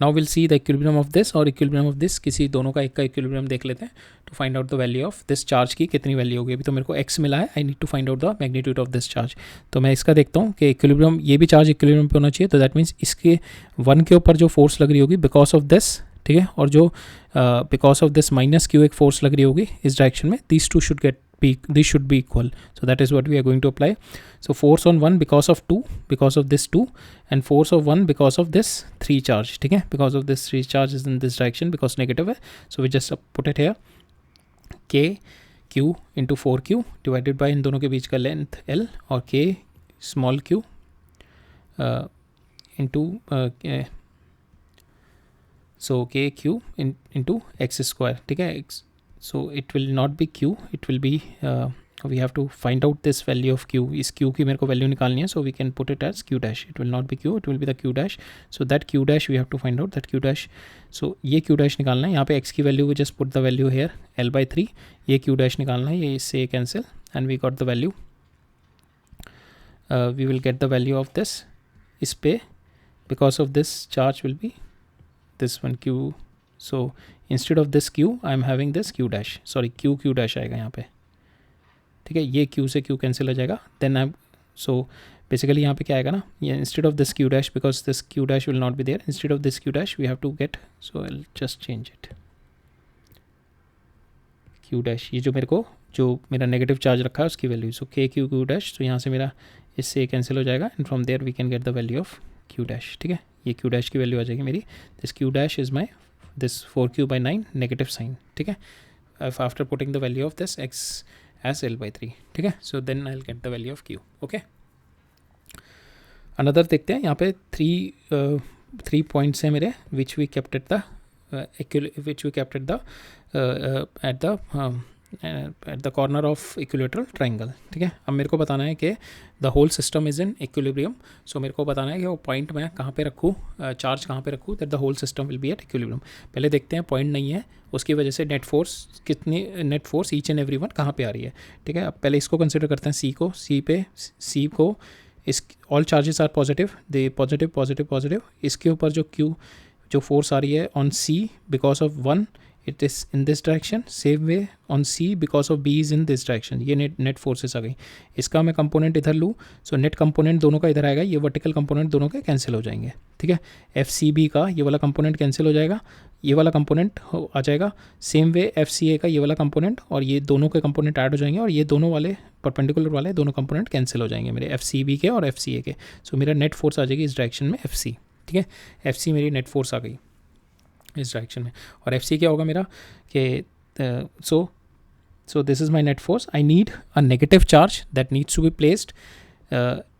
Speaker 1: Now will see the equilibrium of this और equilibrium of this, किसी दोनों का एक का इक्विलिब्रियम देख लेते हैं to find out the value of this charge की कितनी वैल्यू होगी। अभी तो मेरे को x मिला है, I need to find out the magnitude of this charge. तो मैं इसका देखता हूँ कि इक्विलिब्रियम, ये भी चार्ज इक्विलिब्रियम पे होना चाहिए, तो दैट मीन्स इसके 1 के ऊपर जो फोर्स लग रही होगी बिकॉज ऑफ दिस, ठीक है, और जो because of this minus Q एक फोर्स लग रही होगी इस डायरेक्शन में, these should be equal. So that is what we are going to apply. So force on 1 because of this 2, and force of 1 because of this 3 charge, ठीक है, because of this 3 charge is in this direction because negative है. So we just put it here, K Q into 4Q divided by इन दोनों के बीच का length L और K small q into so K Q into x square, ठीक है। So it will not be Q, it will be we have to find out this value of Q. इस Q की मेरे को value निकालनी है, so we can put it as Q dash. It will not be Q, it will be the Q dash. So that Q dash we have to find out, that Q dash. So ये Q dash निकालना है, यहाँ पे x की value we just put the value here L/3, ये Q dash निकालना है, ये इससे cancel, and we got the value. We will get the value of this, इस पे because of this charge will be this one Q. So instead of this Q I am having this Q dash, sorry Q dash आएगा यहाँ पे, ठीक है। ये Q से Q cancel हो जाएगा, then I'm so basically यहाँ पे क्या आएगा ना, ये instead of this Q dash, because this Q dash will not be there, instead of this Q dash we have to get, so I'll just change it Q dash, ये जो मेरे को जो मेरा नेगेटिव चार्ज रखा है उसकी value, सो K Q dash, तो यहाँ से मेरा इससे कैंसिल हो जाएगा, and from there we can get the value of Q dash, ठीक है। ये Q dash की वैल्यू आ जाएगी मेरी, this Q dash is my this 4Q/9 negative sign, ठीक है, after putting the value of this x as L/3, ठीक है। So then I'll get the value of Q, okay। another देखते हैं, यहाँ पे three points हैं मेरे which we kept at the corner of equilateral triangle, ठीक है। अब मेरे को बताना है कि the whole system is in equilibrium, so मेरे को बताना है कि वो पॉइंट मैं कहाँ पे रखूँ, चार्ज कहाँ पे रखूँ, that the whole system will be at equilibrium। पहले देखते हैं पॉइंट नहीं है, उसकी वजह से net force each and every one कहाँ पे आ रही है, ठीक है। अब पहले इसको कंसिडर करते हैं, सी को इस all charges are positive, they positive, इसके ऊपर जो फोर्स आ रही है on C because of 1 it is in this direction, same way on C because of B is in this direction, ये नेट फोर्सेस आ गई। इसका मैं कंपोनेंट इधर लूँ, सो नेट कंपोनेंट दोनों का इधर आएगा, ये वर्टिकल कंपोनेंट दोनों के कैंसिल हो जाएंगे, ठीक है। FCB का ये वाला कंपोनेंट कैंसिल हो जाएगा, ये वाला कंपोनेंट आ जाएगा, सेम वे FCA का ये वाला कंपोनेंट, और ये दोनों के कंपोनेंट ऐड हो जाएंगे, और ये दोनों वाले परपेंडिकुलर वाले दोनों कंपोनेंट कैंसिल हो जाएंगे मेरे FCB के और FCA के। सो मेरा नेट फोर्स आ जाएगी इस डायरेक्शन में FC, ठीक है। FC मेरी नेट फोर्स आ गई इस डायरेक्शन में, और FC क्या होगा मेरा कि so this is my net force, I need a negative charge that needs to be placed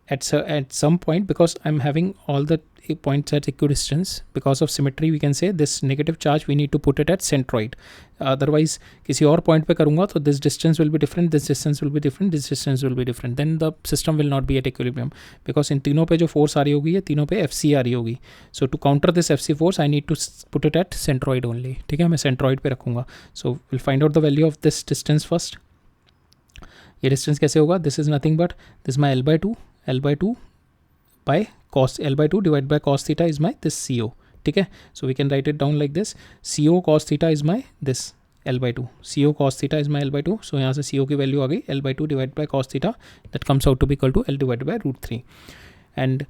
Speaker 1: at some point, because I'm having all the points at equidistance, because of symmetry we can say this negative charge we need to put it at centroid. Otherwise किसी और point पे करूँगा तो this distance will be different, this distance will be different, this distance will be different, then the system will not be at equilibrium, because इन तीनों पे जो force आ रही होगी ये तीनों पे FC आ रही होगी. So to counter this FC force I need to put it at centroid only. ठीक है, मैं centroid पे रखूँगा. So we'll find out the value of this distance first. ये distance कैसे होगा? This is nothing but this is my L by 2 by cos L by 2 divided by cos theta is my this CO. ठीक है, so we can write it down like this. CO cos theta is my this L by 2. CO cos theta is my L by 2. So यहाँ से CO की वैल्यू आ गई L by 2 divided by cos theta, that comes out to be equal to L divided by root 3. And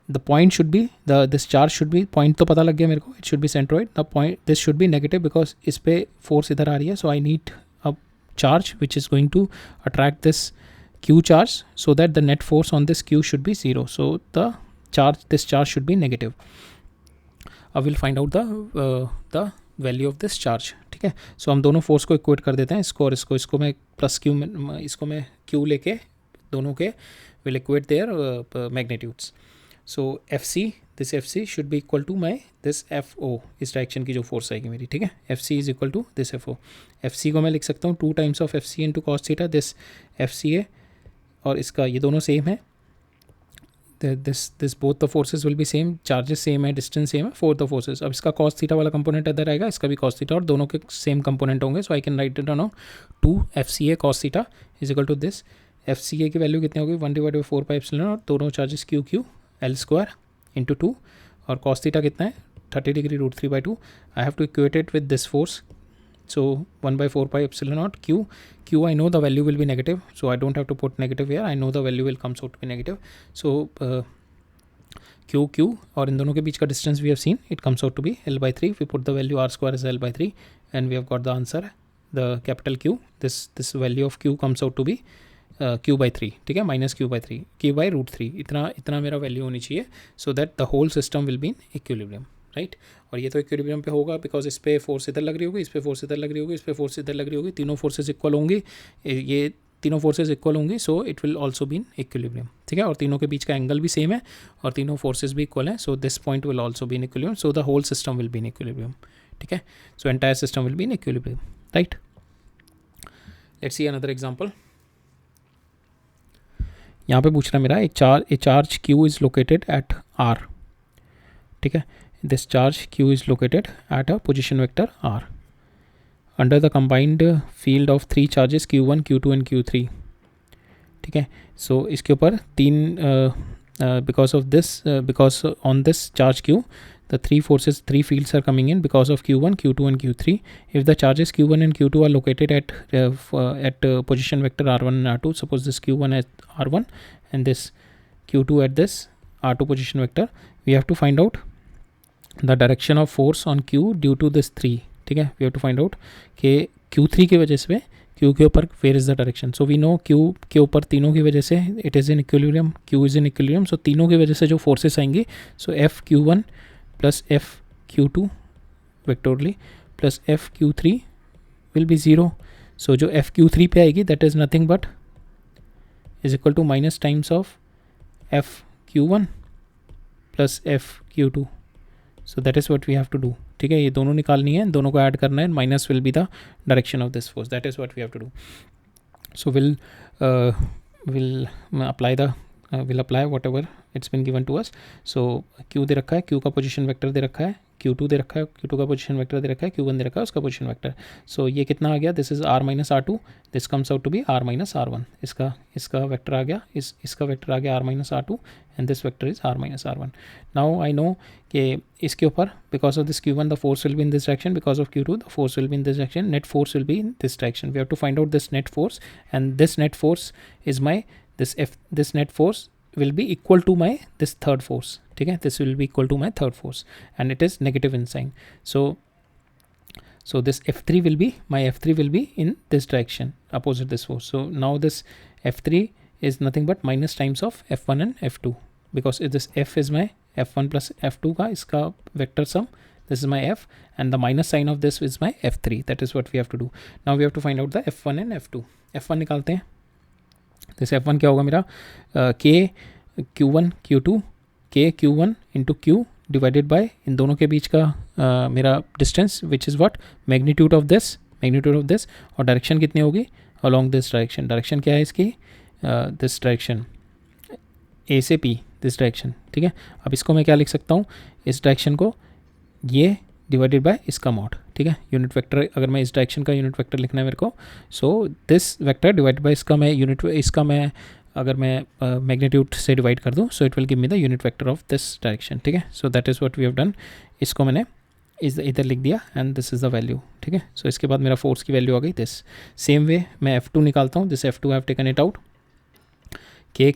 Speaker 1: the point should be this charge should be, point तो पता लग गया मेरे को, it should be centroid. The point this should be negative because इस पे force इधर आ रही है, so I need a charge which is going to attract this Q charge, so that the net force on this Q should be 0. So this charge should be negative. I will find out the value of this charge. ठीक है, so हम दोनों force को equate कर देते हैं, इसको और इसको मैं plus Q में, इसको मैं Q लेके दोनों के will equate their magnitudes. So FC, this FC should be equal to my this FO, इस डायरेक्शन की जो फोर्स आएगी मेरी. ठीक है, FC is equal to this FO. FC को मैं लिख सकता हूँ 2 times of FC into cos theta, this FCA, और इसका ये दोनों सेम है. this both the forces will be same, charges same है, distance same है for the forces. अब इसका cos theta वाला component इधर आएगा, इसका भी cos theta, और दोनों के same component होंगे. So I can write it down now. 2 FCA cos theta is equal to this. FCA की वैल्यू कितनी होगी? 1 divided by 4 pi epsilon, और दोनों charges Q L square into 2, और cos theta कितना है? 30 degree root 3 by 2. I have to equate it with this force. So 1 by 4 pi epsilon naught Q I know the value will be negative, so I don't have to put negative here. I know the value will come out to be negative. So Q और इन दोनों के बीच का distance we have seen, it comes out to be L by 3. We put the value R square as L by 3, and we have got the answer, the capital Q. This value of Q comes out to be Q by 3. ठीक है, minus Q by 3, Q by root 3. इतना मेरा value होनी चाहिए, so that the whole system will be in equilibrium. Right, और ये तो equilibrium पे होगा बिकॉज इस पे फोर्स इधर लग रही होगी, इस पे फोर्स इधर लग रही होगी, इस पे फोर्स इधर लग रही होगी, तीनों फोर्सेस इक्वल होंगी, ये तीनों फोर्सेस इक्वल होंगी, सो it will also be in equilibrium. ठीक है, और तीनों के बीच का एंगल भी सेम है और तीनों फोर्सेस भी इक्वल हैं, so this point will also be in equilibrium, so the whole system will be in equilibrium. ठीक है, so entire system will be in equilibrium. Right, let's see another example. यहाँ पे पूछ रहा है मेरा a charge Q is located at R. ठीक है, this charge Q is located at a position vector R under the combined field of 3 charges Q1, Q2 and Q3. ठीक है, so इसके ऊपर because on this charge Q the 3 fields are coming in because of Q1, Q2 and Q3. If the charges Q1 and Q2 are located at position vector R1 and R2, suppose this Q1 at R1 and this Q2 at this R2 position vector, we have to find out the direction of force on Q due to this 3. ठीक है, we have to find out कि Q3 की वजह से Q के ऊपर where is the direction. So we know Q के ऊपर तीनों की वजह से it is in equilibrium, Q is in equilibrium, so तीनों की वजह से जो forces आएंगी, so FQ1 plus FQ2 vectorally plus FQ3 will be 0. So जो FQ3 पे आएगी that is nothing but is equal to minus times of FQ1 plus FQ2. So that is what we have to do. ठीक है, ये दोनों निकालनी है, दोनों को ऐड करना है, minus will be the direction of this force. That is what we have to do. So will apply whatever it's been given to us. So Q दे रखा है, Q का पोजीशन वेक्टर दे रखा है, Q2 दे रखा है, Q2 का position vector दे रखा है, Q1 दे रखा है उसका पोजीशन वेक्टर. सो ये कितना आ गया? This is R minus R2, this comes out to be R minus R1. इसका वेक्टर आ गया, इसका वेक्टर आ गया R minus R2 and this vector is R minus R1. Now I know कि इसके ऊपर because of this Q1 the force will be in this direction, because of Q2 the force will be in this direction, net force will be in this direction. We have to find out this net force, and this net force is my this net force will be equal to my this third force. ठीक है, this will be equal to my third force and it is negative in sign. So this F3 will be in this direction opposite this force. So now this F3 is nothing but minus times of F1 and F2, because this F is my F1 plus F2 का इसका vector sum, this is my F, and the minus sign of this is my F3. That is what we have to do. Now we have to find out the F1 and F2. F1 निकालते हैं. this F1 क्या होगा मेरा? K Q1 Q2 K Q1 into Q divided by इन दोनों के बीच का मेरा distance which is what magnitude of this और डायरेक्शन कितनी होगी अलॉन्ग दिस डायरेक्शन क्या है इसकी दिस डायरेक्शन A से P दिस डायरेक्शन, ठीक है। अब इसको मैं क्या लिख सकता हूँ, इस डायरेक्शन को ये डिवाइडेड बाय इसका मॉड, ठीक है। यूनिट वेक्टर अगर मैं इस डायरेक्शन का यूनिट वेक्टर लिखना है मेरे को, so this vector divided by इसका मैं अगर मैं मैग्नीट्यूड से डिवाइड कर दूँ, so it will give me the unit vector of this direction, ठीक है। So that is what we have done. इसको मैंने इधर लिख दिया and this is the value, ठीक है। सो इसके बाद मेरा फोर्स की वैल्यू आ गई दिस। सेम वे मैं F2 निकालता हूँ, this F2 I have taken it out, K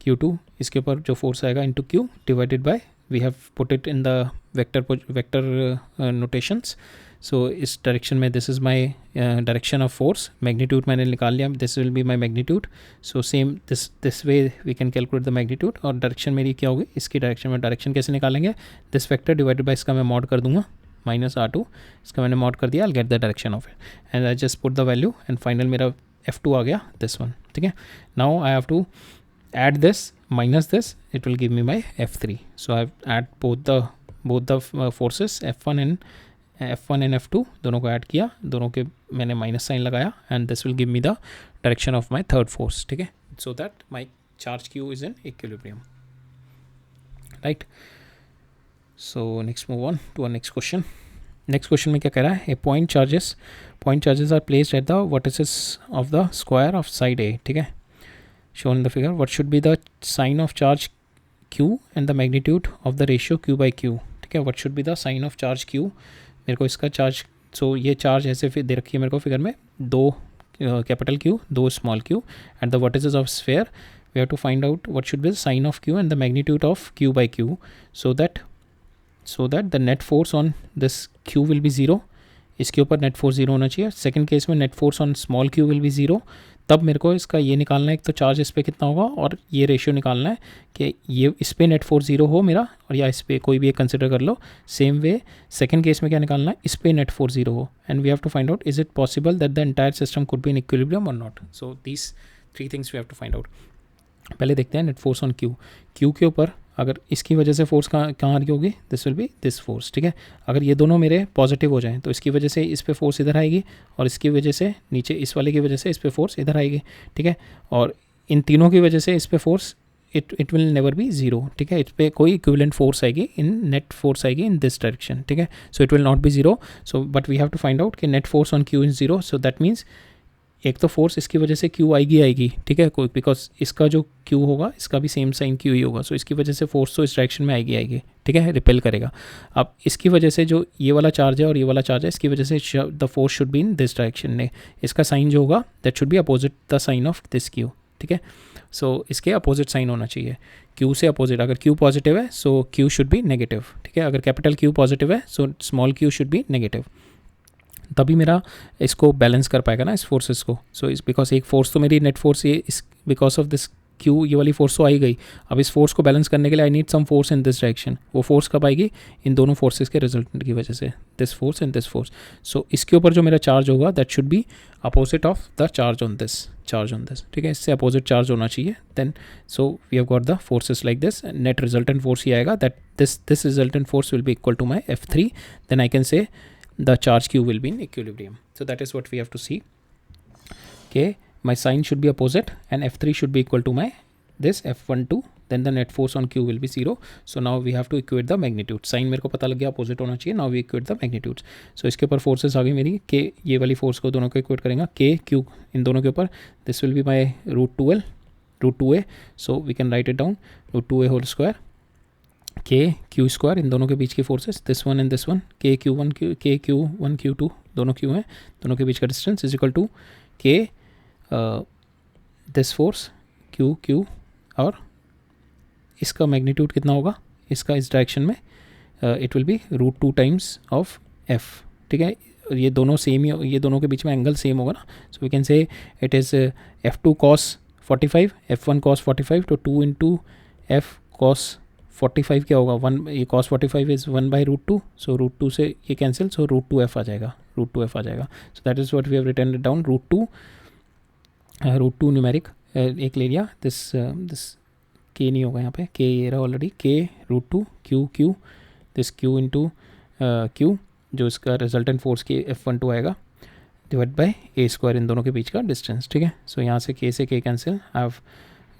Speaker 1: Q2 इसके ऊपर जो फोर्स आएगा into Q divided by we have put it in the vector notations. So इस डायरेक्शन में this is my direction of force, magnitude मैंने निकाल लिया, this will be my magnitude. So same this way we can calculate the magnitude. और direction मेरी क्या होगी, इसकी डायरेक्शन में डायरेक्शन कैसे निकालेंगे, दिस वेक्टर डिवाइडेड बाय इसका मैं मॉड कर दूंगा -R2, इसका मैंने मॉड कर दिया, I get the direction of it and I just put the value and final मेरा F2 आ गया दिस वन, ठीक है। Now I have to add this minus this, it will give me my F3. So I add both the forces F1 and F2 दोनों को add किया, दोनों के मैंने माइनस साइन लगाया and this will give me the direction of my third force, ठीक है। So that my charge Q is in equilibrium, right. So next move on to our next question. Next question में क्या कह रहा है, point charges are placed at the vertices of the square of side A, ठीक है। shown in the figure, what should be the sign of charge Q and the magnitude of the ratio Q by Q, ठीक है। what should be the sign of charge Q, मेरे को इसका charge, सो ये charge ऐसे दे रखी है मेरे को फिगर में, दो कैपिटल Q, दो small q at the vertices of sphere, we have to find out what should be the sign of Q and the magnitude of Q by Q, so that the net force on this Q will be 0, इसके ऊपर net force 0 होना चाहिए। Second case में net force on small q will be 0। तब मेरे को इसका ये निकालना है, एक तो चार्ज इस पर कितना होगा और ये रेशियो निकालना है कि ये इस पर नेट फोर्स 0 हो मेरा, और या इस पर कोई भी एक कंसिडर कर लो। सेम वे सेकंड केस में क्या निकालना है, इस पर नेट फोर्स 0 हो, and we have to find out is it possible that the entire system could be in equilibrium और not. So these 3 things we have to find out. पहले देखते हैं नेट फोर्स ऑन Q के ऊपर अगर इसकी वजह से फोर्स कहाँ आ रही होगी, this will B this force, ठीक है। अगर ये दोनों मेरे पॉजिटिव हो जाएं तो इसकी वजह से इस पे फोर्स इधर आएगी, और इसकी वजह से नीचे इस वाले की वजह से इस पे फोर्स इधर आएगी, ठीक है। और इन तीनों की वजह से इस पे force it will never be 0, ठीक है। इस पर कोई इक्विवेलेंट फोर्स आएगी, इन नेट फोर्स आएगी इन दिस डायरेक्शन, ठीक है। So it will not be 0। So but we have to find out कि net force on Q is 0। So that means एक तो फोर्स इसकी वजह से Q आएगी, ठीक है, कोई, बिकॉज इसका जो Q होगा इसका भी सेम साइन Q ही होगा। सो इसकी वजह से फोर्स तो इस डायरेक्शन में आएगी, ठीक है, रिपेल करेगा। अब इसकी वजह से जो ये वाला चार्ज है और ये वाला चार्ज है, इसकी वजह से the force should be in this direction ने, इसका साइन जो होगा that should be opposite the sign of this Q, ठीक है। सो इसके अपोजिट साइन होना चाहिए, Q से अपोजिट। अगर Q पॉजिटिव है सो Q शुड बी नेगेटिव, ठीक है। अगर कैपिटल Q पॉजिटिव है so small q should be negative, तभी मेरा इसको बैलेंस कर पाएगा ना इस फोर्सेस को। सो इस बिकॉज एक फोर्स तो मेरी नेट फोर्स ये इस बिकॉज ऑफ दिस Q ये वाली फोर्स तो आई गई। अब इस फोर्स को बैलेंस करने के लिए I need some force in this direction. वो फोर्स कब आएगी, इन दोनों फोर्सेस के रिजल्टेंट की वजह से, this force and this force. So इसके ऊपर जो मेरा चार्ज होगा that should be opposite of the charge on this, ठीक है, इससे अपोजिट चार्ज होना चाहिए। Then so we have got the forces like this, net resultant force ही आएगा, that this resultant force will be equal to my F3। Then I can say the charge Q will be in equilibrium. So that is what we have to see. Okay, my sign should be opposite and F3 should be equal to my this F12, then the net force on Q will be 0. So now we have to equate the magnitude. Sign मेरे को पता लग गया opposite होना चाहिए, now we equate the magnitudes. So इसके ऊपर forces आ गई मेरी, K ये वाली force को दोनों को equate करेंगे, K Q इन दोनों के ऊपर, this will be my √2a, so we can write it down, √2a whole square, K Q square इन दोनों के बीच की forces, this one and this one, K Q1 Q2 दोनों Q हैं, दोनों के बीच का distance is equal to K this force Q और इसका मैग्नीट्यूड कितना होगा इसका इस डायरेक्शन में, it will B √2 times of F, ठीक है। ये दोनों सेम ही, ये दोनों के बीच में एंगल सेम होगा ना। So we can say it is F2 cos 45, F1 cos 45, तो 2 इंटू F cos 45 क्या होगा, 1, ये cos 45 इज़ 1/√2, सो √2 से ये कैंसिल, सो √2f आ जाएगा, so that is what we have written it down, √2 numeric एक ले लिया, दिस के नहीं होगा यहाँ पे, के ये रहा already, k root two q q this q into q जो इसका रिजल्टेंट फोर्स के F12 आएगा डिवाइड बाय ए स्क्वायर, इन दोनों के बीच का डिस्टेंस, ठीक है। सो यहाँ से k cancel, I have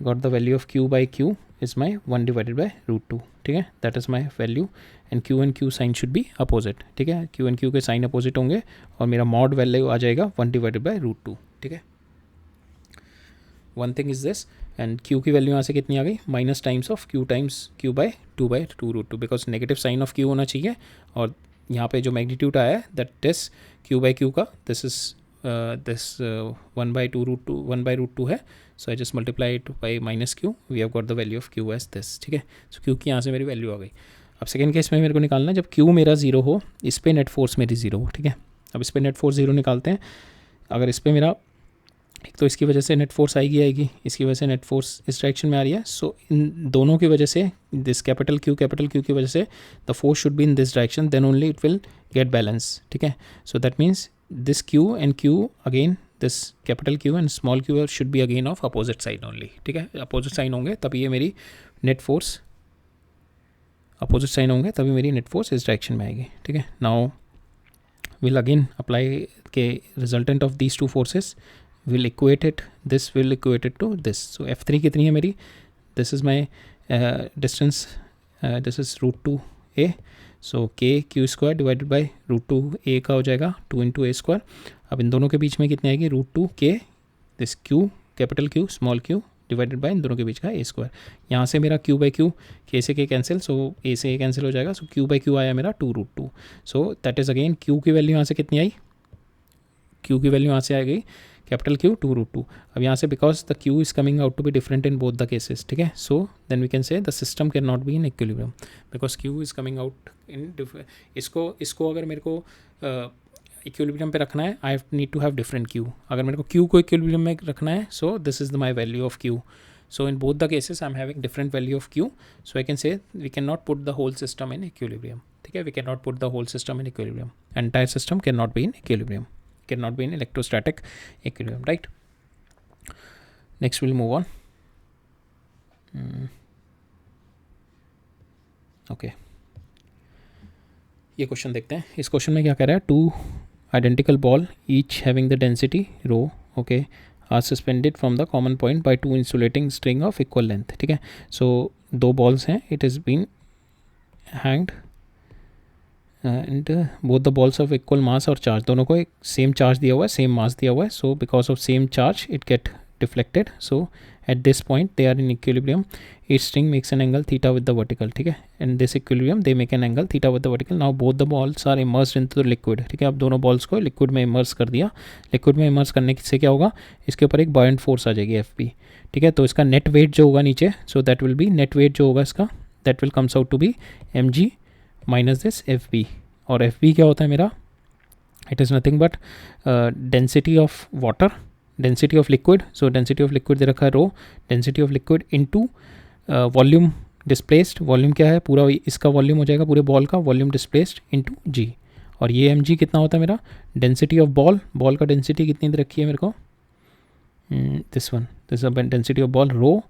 Speaker 1: got the value of q by q is my 1 divided by root two, ठीक है, that is my value. And q sign should be opposite, ठीक है, क्यू के साइन अपोजिट होंगे और मेरा मॉड वैल्यू आ जाएगा 1 divided by root two, ठीक है। One thing is this, and q की वैल्यू यहाँ से कितनी आ गई, minus times of q times q by two root two, because negative sign of q होना चाहिए, और यहाँ पे जो मैग्नीट्यूड आया है that is q by q का, this is this 1 by root two है, so I just multiply it by minus q, we have got the value of Q as this, ठीक है। सो क्यू की यहाँ से मेरी वैल्यू आ गई। अब सेकेंड केस में मेरे को निकालना है जब क्यू मेरा जीरो हो, इस पर नेट फोर्स मेरी जीरो हो, ठीक है। अब इस पर नेट फोर्स जीरो निकालते हैं। अगर इस पर मेरा एक तो इसकी वजह से नेट फोर्स आएगी, इसकी वजह से नेट फोर्स इस डायरेक्शन में आ रही है, सो इन दोनों की वजह से दिस कैपिटल क्यू की वजह से the force should be in this direction, then only it will get balance, ठीक है। So that means this q and q again, this capital q and small q should be again of opposite side only, ठीक है। Opposite sign होंगे तभी ये मेरी net force, opposite sign होंगे तभी मेरी नेट फोर्स इस डायरेक्शन में आएगी, ठीक है। नाउ विल अगेन अप्लाई के resultant of these two forces will equate it, this will equate it to this. So F3 कितनी है मेरी, this is my distance, this is root 2 a, so k q square divided by root 2 a का हो जाएगा 2 into a square। अब इन दोनों के बीच में कितनी आएगी, root 2 k this q capital q small q divided by इन दोनों के बीच का a स्क्वायर। यहाँ से मेरा q बाई क्यू, k से k कैंसिल, सो a से a कैंसिल हो जाएगा, सो q बाई क्यू आया मेरा 2 root 2, so that is again q की वैल्यू यहाँ से कितनी आई, q की वैल्यू यहाँ से आ गई कैपिटल क्यू 2 रूट 2। अब यहाँ से because the q is coming out to be different in both the cases, ठीक है, so then we can say the system can not be in equilibrium because q is coming out in इसको अगर मेरे को equilibrium पे रखना है, I need to have different q. अगर मेरे को क्यू को इक्विलिब्रियम में रखना है, so this is my value of q, so in both the cases I'm having different value of q, so I can say we cannot put the whole system in equilibrium, okay, we cannot put the whole system in equilibrium, entire system cannot be in equilibrium, cannot be in electrostatic equilibrium, right? Next we'll move on. Okay, ये question देखते हैं। इस question में क्या कह रहा है, two identical ball each having the density rho, okay, are suspended from the common point by two insulating string of equal length, ठीक है। सो दो बॉल्स हैं, it is been hanged and both the balls of equal mass और charge, दोनों को एक same charge दिया हुआ है, सेम मास दिया हुआ है, so because of same charge it get deflected, so at this point they are in equilibrium, each string makes an angle theta with the vertical, ठीक है, and this equilibrium they make an angle theta with the vertical. Now both the balls are immersed into the liquid, ठीक है। अब दोनों balls को liquid में immerse कर दिया, लिक्विड में इमर्स करने से क्या होगा, इसके ऊपर एक बॉयंट फोर्स आ जाएगी एफ पी, ठीक है। तो इसका नेट वेट जो होगा नीचे, so that will be net weight जो होगा इसका, that will comes out to be m g minus this f b, और एफ बी क्या होता है मेरा, it is nothing but density of water, density of liquid, so density of liquid दे रखा है rho, density of liquid into volume displaced, volume क्या है, पूरा इसका वॉल्यूम हो जाएगा पूरे बॉल का, वॉल्यूम डिस्प्लेस्ड इनटू जी, और ये एम जी कितना होता है मेरा, डेंसिटी ऑफ बॉल, बॉल का डेंसिटी कितनी दे रखी है मेरे को, this one, this density of ball rho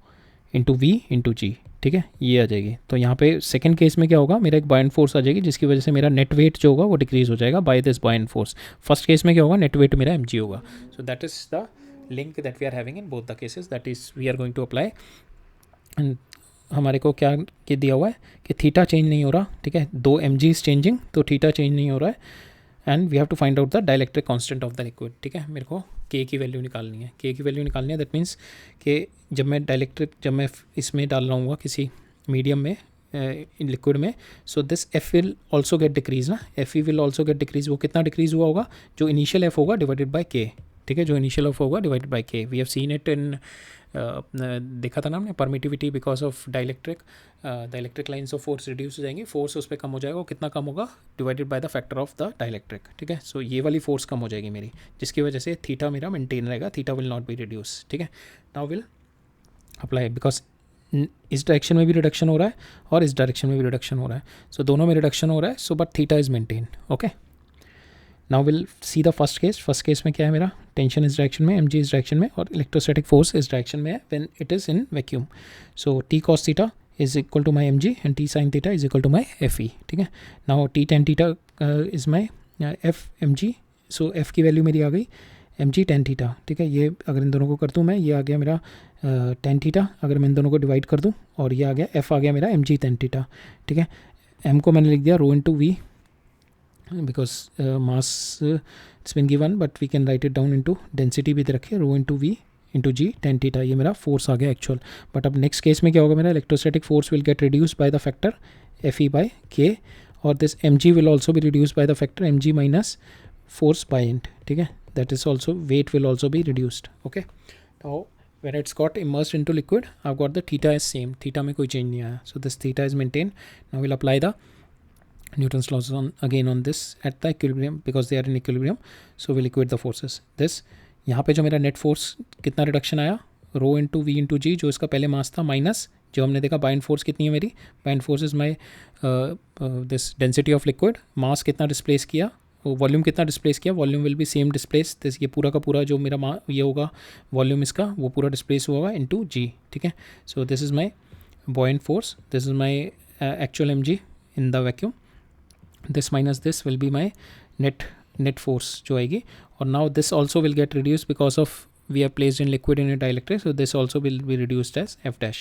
Speaker 1: into v into g, ठीक है, ये आ जाएगी। तो यहाँ पे सेकंड केस में क्या होगा, मेरा एक बॉयंट फोर्स आ जाएगी जिसकी वजह से मेरा नेट वेट जो होगा वो डिक्रीज हो जाएगा by this buoyant force. First case में क्या होगा, नेट वेट मेरा mg होगा, so that is the link that we are having in both the cases, that is we are going to apply. And हमारे को क्या दिया हुआ है कि थीटा चेंज नहीं हो रहा, ठीक है, दो mg इज चेंजिंग तो थीटा चेंज नहीं हो रहा है, and we have to find out the dielectric constant of the liquid, ठीक है। मेरे को k की वैल्यू निकालनी है, k की वैल्यू निकालनी है, दैट मीन्स कि जब मैं इसमें डाल रहा हूँ किसी मीडियम में इन लिक्विड में, so this f will also get decrease ना, f e will also get decrease, वो कितना डिक्रीज हुआ होगा, जो इनिशियल एफ होगा डिवाइडेड बाय के, ठीक है, जो इनिशियल एफ होगा divided by k, we have seen it in देखा था ना हमने, permittivity because of dielectric lines of force reduce हो जाएंगी, फोर्स उस पर कम हो जाएगा, वो कितना कम होगा, divided bye the factor of the dielectric, ठीक है। सो ये वाली फोर्स कम हो जाएगी मेरी, जिसकी वजह से थीटा मेरा मेंटेन रहेगा, theta will not be reduce, ठीक है। नाउ विल अप्लाई, बिकॉज इस डायरेक्शन में भी रिडक्शन हो रहा है और इस डायरेक्शन में भी रिडक्शन हो रहा है, सो दोनों में रिडक्शन हो रहा है, so but theta is maintain, okay. Now will see the first case. First case में क्या है मेरा, टेंशन इस डायरेक्शन में, mg इस डायरेक्शन में, और इलेक्ट्रोस्टैटिक फोर्स इस डायरेक्शन में है when it is in vacuum. So t cos theta is equal to my mg and t sin theta is equal to my fe. ठीक है, now t tan theta is my f mg. So f की value मेरी आ गई mg tan theta. ठीक है, ये अगर इन दोनों को कर दूँ मैं, ये आ गया मेरा tan थीटा. अगर मैं इन दोनों को डिवाइड कर दूँ और ये आ गया f आ गया मेरा mg tan थीटा. ठीक है, m को मैंने लिख दिया rho into v because mass it's been given, but we can write it down into density भी दे रखे, rho into v into g tan theta. ये मेरा फोर्स आ गया एक्चुअल. बट अब नेक्स्ट केस में क्या होगा, मेरा electrostatic force will get reduce by the factor fe by k, और this mg will also be reduce by the factor mg minus force by end. ठीक है, that is also weight will also be reduced. Okay, now when it's got immersed into liquid, I've got the theta is same, theta में कोई change नहीं आया, so this theta is maintained. Now we'll apply the Newton's laws on again on this at the equilibrium because they are in equilibrium, so we'll equate the forces. This यहाँ पे जो मेरा net force कितना reduction आया, रो into v into जी, जो इसका पहले मास था, माइनस जो हमने देखा बाइंड फोर्स कितनी है मेरी, buoyant force is my this density of liquid, mass कितना डिस्प्लेस किया, वॉल्यूम कितना डिस्प्लेस किया, volume will be same displace this, ये पूरा का पूरा जो मेरा ये होगा वॉल्यूम इसका वो पूरा डिस्प्लेस होगा इनटू जी. ठीक है, so this is my buoyant force, this is my actual mg in the vacuum, this minus this will be my net force जो आएगी. और now this also will get reduce because of we are placed in liquid in a dielectric, so this also will be reduced as f dash,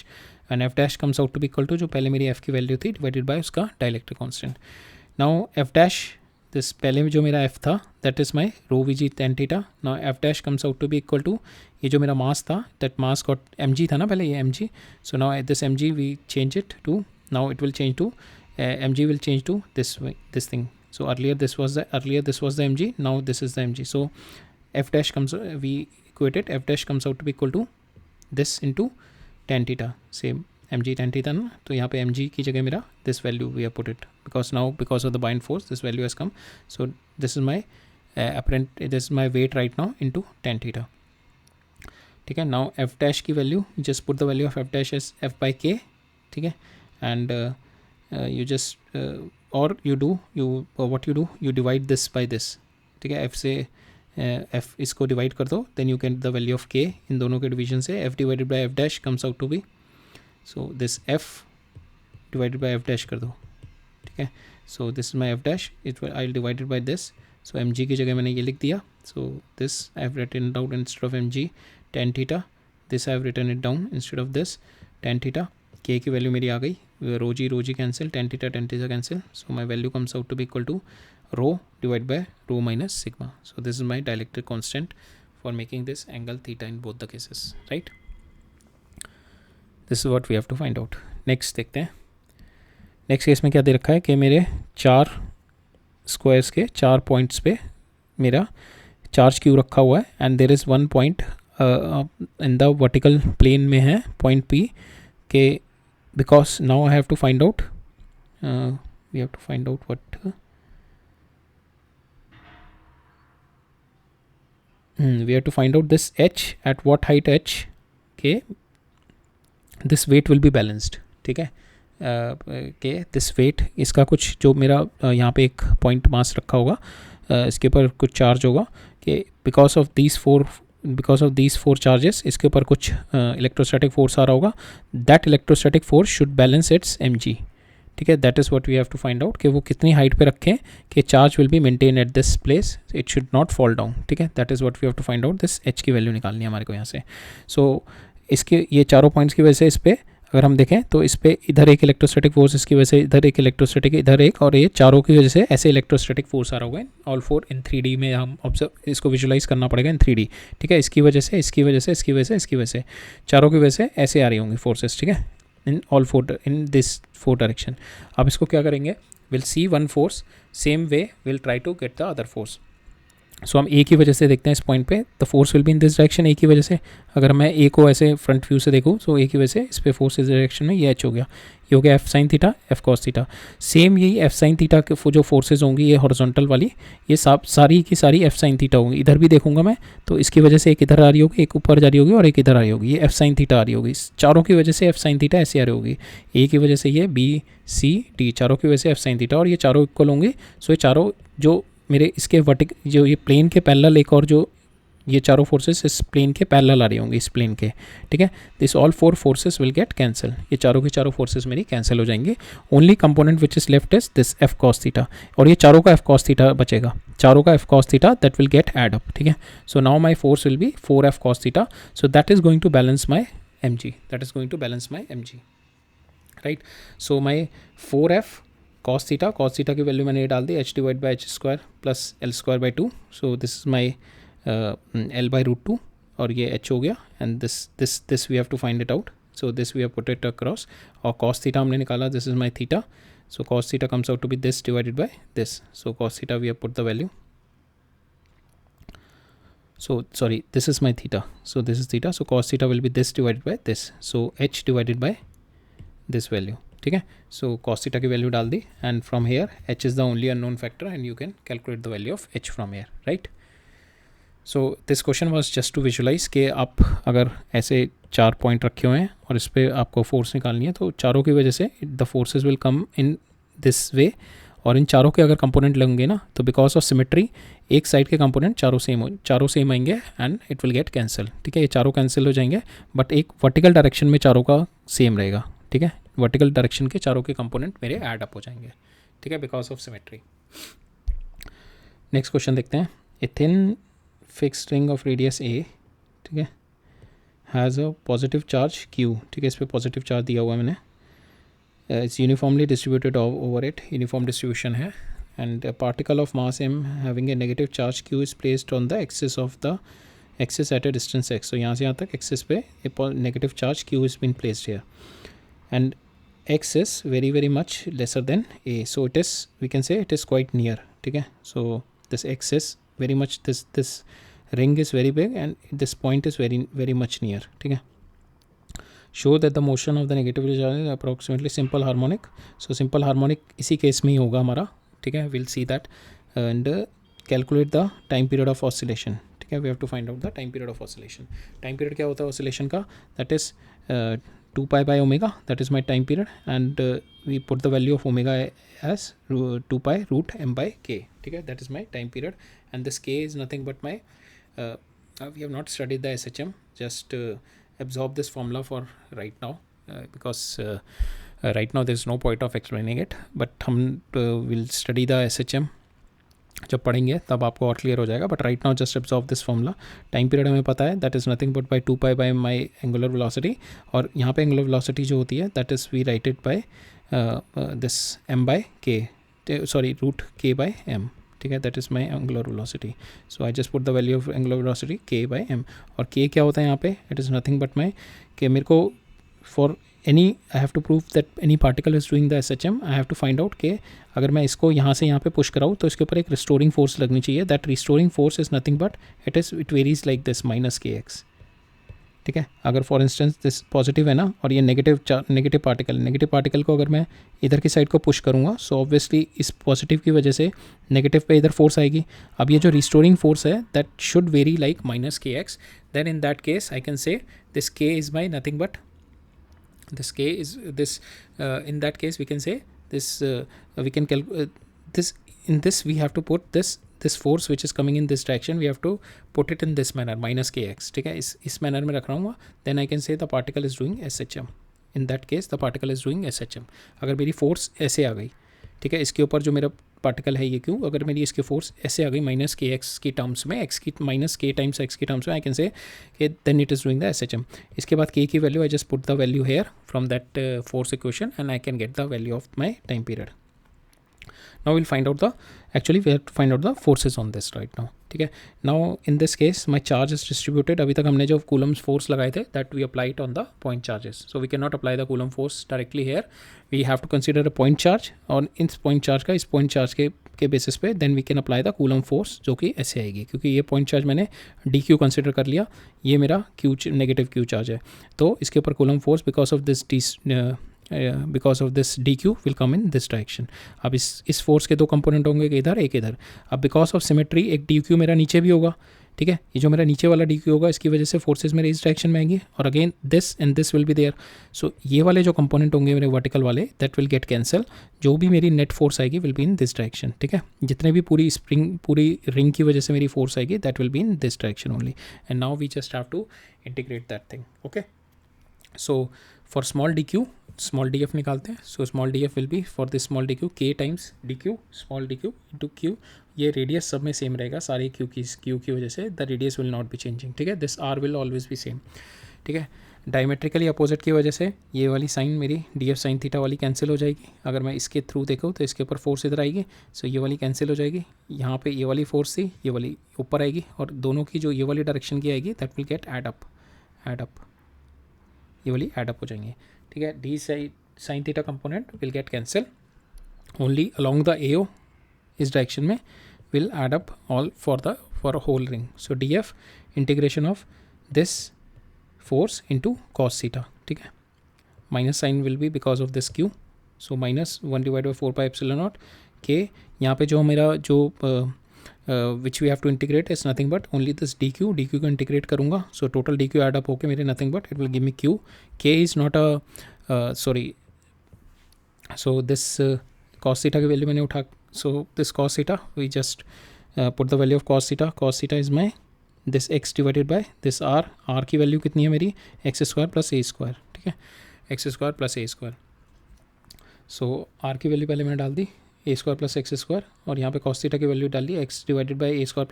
Speaker 1: and f dash comes out to be equal to जो पहले मेरी f की value थी divided by उसका dielectric constant. now f dash, this पहले में जो मेरा f था that is my rho vg tan theta. now f dash comes out to be equal to ये जो मेरा मास था, that mass got mg था ना पहले, ये mg, so now this mg we change it to, now it will change to mg will change to this way, this thing. so earlier this was the mg, now this is the mg. so f dash comes, we equate it, f dash comes out to be equal to this into tan theta, same mg tan theta ना, तो यहाँ पे mg की जगह मेरा this value we have put it because now because of the bind force this value has come. so this is my apparent, this is my weight right now into tan theta. ठीक है, now f dash की value, just put the value of f dash as f by k. ठीक है, and you just or you do what you do, you divide this by this. ठीक है, f से f इसको divide कर दो, then you get the value of k इन दोनों के डिवीजन से, f divided by f dash comes out to be, so this f divided by f dash कर दो. ठीक है, so this is my f dash, it I divided by this, so mg की जगह मैंने ये लिख दिया, so this I have written down instead of mg tan theta, this I have written it down instead of this tan theta. k की value मेरी आ गई, rho g cancel, tan theta cancel, so my value comes out to be equal to rho divided by rho minus sigma. so this is my dielectric constant for making this angle theta in both the cases, right? this is what we have to find out. next देखते हैं, next case में क्या दे रखा है कि मेरे 4 squares के 4 points पे मेरा चार्ज क्यू रखा हुआ है, and there is 1 point in the vertical plane में है, पॉइंट पी के, because now I have to find out, we have to find out what we have to find out this h at what height h के this weight will be balanced. ठीक है, के this weight, इसका कुछ जो मेरा यहाँ पे एक पॉइंट मास रखा होगा, इसके ऊपर कुछ चार्ज होगा कि because of these four charges इसके ऊपर कुछ इलेक्ट्रोस्टैटिक फोर्स आ रहा होगा, that electrostatic force should balance its mg. ठीक है, that is what we have to find out कि वो कितनी हाइट पे रखें कि charge will be maintain at this place, it should not fall down. ठीक है, that is what we have to find out. This h की value निकालनी है हमारे को यहाँ से. सो इसके ये चारों पॉइंट्स की वजह से इस पर अगर हम देखें तो इस पर इधर एक इलेक्ट्रोस्टैटिक फोर्स, इसकी वजह से इधर एक इलेक्ट्रोस्टैटिक, इधर एक, और ये चारों की वजह से ऐसे इलेक्ट्रोस्टैटिक फोर्स आ रहा होगा ऑल फोर इन 3D में. हम ऑब्जर्व इसको विजुलाइज करना पड़ेगा इन 3D. ठीक है, इसकी वजह से, इसकी वजह से, इसकी वजह से, इसकी वजह से, चारों की वजह से ऐसे आ रही होंगी फोर्सेस. ठीक है, in all four, in this 4 direction. अब इसको क्या करेंगे, will see one force, same way will try to get the other force. So हम ए की वजह से देखते हैं इस पॉइंट पे, the force will be in this direction, A की वजह से. अगर मैं ए को ऐसे फ्रंट व्यू से देखूँ, सो ए की वजह से इस पे फोर्स इस डायरेक्शन में, ये एच हो गया, ये हो गया F sine theta, F cos theta. Same यही एफ साइन थीटा के जो फोर्सेज होंगी, ये हॉरिजॉन्टल वाली, ये सारी की सारी एफ साइन थीटा होंगी. इधर भी देखूंगा मैं तो इसकी वजह से एक इधर आ रही होगी, एक ऊपर जा रही होगी, और एक इधर आ रही होगी, ये एफ साइन थीटा आ रही होगी. चारों की वजह से एफ साइन थीटा ऐसे आ रही होगी, ए की वजह से ये बी सी डी, चारों की वजह से एफ साइन थीटा, और ये चारों इक्वल होंगे. सो ये चारों जो मेरे इसके वर्टिक जो ये प्लेन के पैरेलल एक और जो ये चारों फोर्सेस इस प्लेन के पैरेलल आ रही होंगी, इस प्लेन के, ठीक है। This all 4 forces will get cancel, ये चारों की चारों फोर्सेस मेरी कैंसिल हो जाएंगे। Only component which is left is this F cos theta, और ये चारों का एफ कॉस थीटा बचेगा, चारों का f cos theta that will get add up, ठीक है। So now my force will be 4f cos theta, so that is going to balance my mg, that is going to balance my mg, right? So my 4f cos theta की value मैंने ये डाल दी, h divide by h square plus l square by 2, so this is my l by root 2, और ये h हो गया, and this we have to find it out, so this we have put it across, और cos theta हमने निकाला, this is my theta, so cos theta comes out to be this divided by this, so cos theta we have put the value, so sorry, this is my theta, so this is theta, so cos theta will be this divided by this, so h divided by this value, ठीक है। so cos theta की value डाल दी, and from here h is the only unknown factor and you can calculate the value of h from here, right? so this question was just to visualize कि आप अगर ऐसे 4 point रखे हुए हैं और इस पर आपको फोर्स निकालनी है, तो चारों की वजह से the forces will come in this way, और इन चारों के अगर कंपोनेंट लगेंगे ना, तो बिकॉज ऑफ सिमेट्री एक साइड के कंपोनेंट चारों सेम आएंगे and it will get cancel, ठीक है। ये चारों कैंसिल हो जाएंगे, बट एक वर्टिकल डायरेक्शन में चारों का सेम रहेगा, ठीक है। वर्टिकल डायरेक्शन के चारों के कंपोनेंट मेरे ऐड अप हो जाएंगे, ठीक है, because of symmetry. Next question देखते हैं। A thin fixed ring of radius a, ठीक है, has a positive charge q, ठीक है, इस पर पॉजिटिव चार्ज दिया हुआ है मैंने, it's uniformly distributed over it, uniform distribution है, and a particle of mass m having a negative charge q is placed on the axis of the axis at a distance x, so यहाँ से यहाँ तक axis पे a negative charge q is been placed here, and x is very much lesser than a, so it is, we can say it is quite near, ठीक है। so this x is very much, this ring is very big and this point is very much near, ठीक है। show that the motion of the negatively charged is approximately simple harmonic, so simple harmonic इसी case में ही होगा हमारा, ठीक है, we'll see that, and calculate the time period of oscillation, ठीक है, we have to find out the time period of oscillation। time period क्या होता है oscillation का, that is 2 pi by omega, that is my time period, and we put the value of omega as 2 pi root m by k, ठीक है, that is my time period, and this k is nothing but my we have not studied the SHM, just absorb this formula for right now, because right now there is no point of explaining it, but हम will study the SHM, जब पढ़ेंगे तब आपको और clear हो जाएगा, but right now just absorb this formula. Time period हमें पता है, that is nothing but by 2 pi by my angular velocity, और यहाँ पे एंगुलर वेलोसिटी जो होती है that is we write it by this m by k, sorry root k by m, ठीक है, that is my angular velocity, so I just put the value of angular velocity k by m, और k क्या होता है यहाँ पे, it is nothing but my k, मेरे को for any I have to prove that any particle is doing the SHM, I have to find out के अगर मैं इसको यहाँ से यहाँ पे पुश कराऊँ तो इसके ऊपर एक रिस्टोरिंग फोर्स लगनी चाहिए, that restoring force is nothing but it varies like this -kx, ठीक है। अगर फॉर इंस्टेंस दिस पॉजिटिव है ना, और ये नेगेटिव पार्टिकल को अगर मैं इधर की साइड को पुश करूँगा, सो ऑब्वियसली इस पॉजिटिव की वजह से नेगेटिव पे इधर फोर्स आएगी। अब ये जो रिस्टोरिंग फोर्स है that should very like -kx, then in that case I can say this k is by nothing but this k is this in that case we can say this we can this in this we have to put this force which is coming in this direction, we have to put it in this manner -kx, ठीक है, इस manner में रख रहा हूँ, then I can say the particle is doing SHM, in that case the particle is doing SHM। अगर मेरी force ऐसे आ गई, ठीक है, इसके ऊपर जो मेरा पार्टिकल है ये क्यों, अगर मेरी इसकी फोर्स ऐसे आ गई -kx की टर्म्स में, x की -k टाइम्स x की टर्म्स में, I can say then it is doing the SHM। इसके बाद k की वैल्यू I just put the value here from that force equation and I can get the value of my time period. Now will find out the, actually we have to find out the forces on this right now, ठीक है। Now in this case my charge is distributed, अभी तक हमने जो Coulomb's force लगाए थे that we apply it on the point charges, so we can not apply the coulomb force directly here, we have to consider a point charge, और इस point charge के basis पे देन we can apply the coulomb फोर्स जो कि ऐसे आएगी, क्योंकि ये पॉइंट चार्ज मैंने dq कंसिडर कर लिया, ये मेरा नेगेटिव q चार्ज है, तो इसके ऊपर coulomb force because of this because of this D Q will come in this direction. अब इस फोर्स के दो कंपोनेंट होंगे, एक इधर एक इधर. अब बिकॉज ऑफ सिमेट्री एक डी क्यू मेरा नीचे भी होगा. ठीक है, ये जो मेरा नीचे वाला डी क्यू होगा इसकी वजह से फोर्सेज मेरे इस डायरेक्शन में आएंगे, और again this and this will be there. So ये वाले जो कंपोनेंट होंगे मेरे वर्टिकल वाले, दैट विल गेट कैंसल. जो भी मेरी नेट फोर्स आएगी will be in this direction. ठीक है, जितने भी पूरी स्प्रिंग पूरी रिंग की वजह से मेरी फोर्स आएगी that will be in this direction only. And now we just have to integrate that thing. Okay, so for small d q small d f निकालते हैं. So small d f will be for this small d q के times d q small d q into q. ये radius सब में same रहेगा, सारे q की वजह से the radius will not be changing. ठीक है, this r will always be same. ठीक है, डायमेट्रिकली अपोजिट की वजह से ये वाली साइन मेरी डी एफ साइन थीटा वाली कैंसिल हो जाएगी. अगर मैं इसके थ्रू देखूँ तो इसके ऊपर फोर्स इधर आएगी, सो ये वाली कैंसिल हो जाएगी. यहाँ पे ये वाली फोर्स थी, ये वाली ऊपर आएगी, और दोनों की जो ये वाली डायरेक्शन की आएगी that will get add up, ये वाली एड अप हो जाएंगे. ठीक है, d sine theta component will get cancel only along the AO इस डायरेक्शन में will add up all for a whole ring. So df integration of this force into cos theta. ठीक है, minus sign will be because of this q. So minus 1 divided by 4 pi epsilon naught k. यहाँ पे जो मेरा जो which we have to integrate is nothing but only this dq को integrate करूँगा. So total dq add up होके मेरे nothing but it will give me q. k is not a sorry. So this cos theta की value मैंने उठा. So this cos theta we just put the value of cos theta. Cos theta is my this x divided by this r की value कितनी है मेरी x square plus a square. ठीक है, x square plus a square. So r की value पहले मैंने डाल दी a square plus x square, और यहाँ पे cos थीटा की वैल्यू डाल दी x divided by a square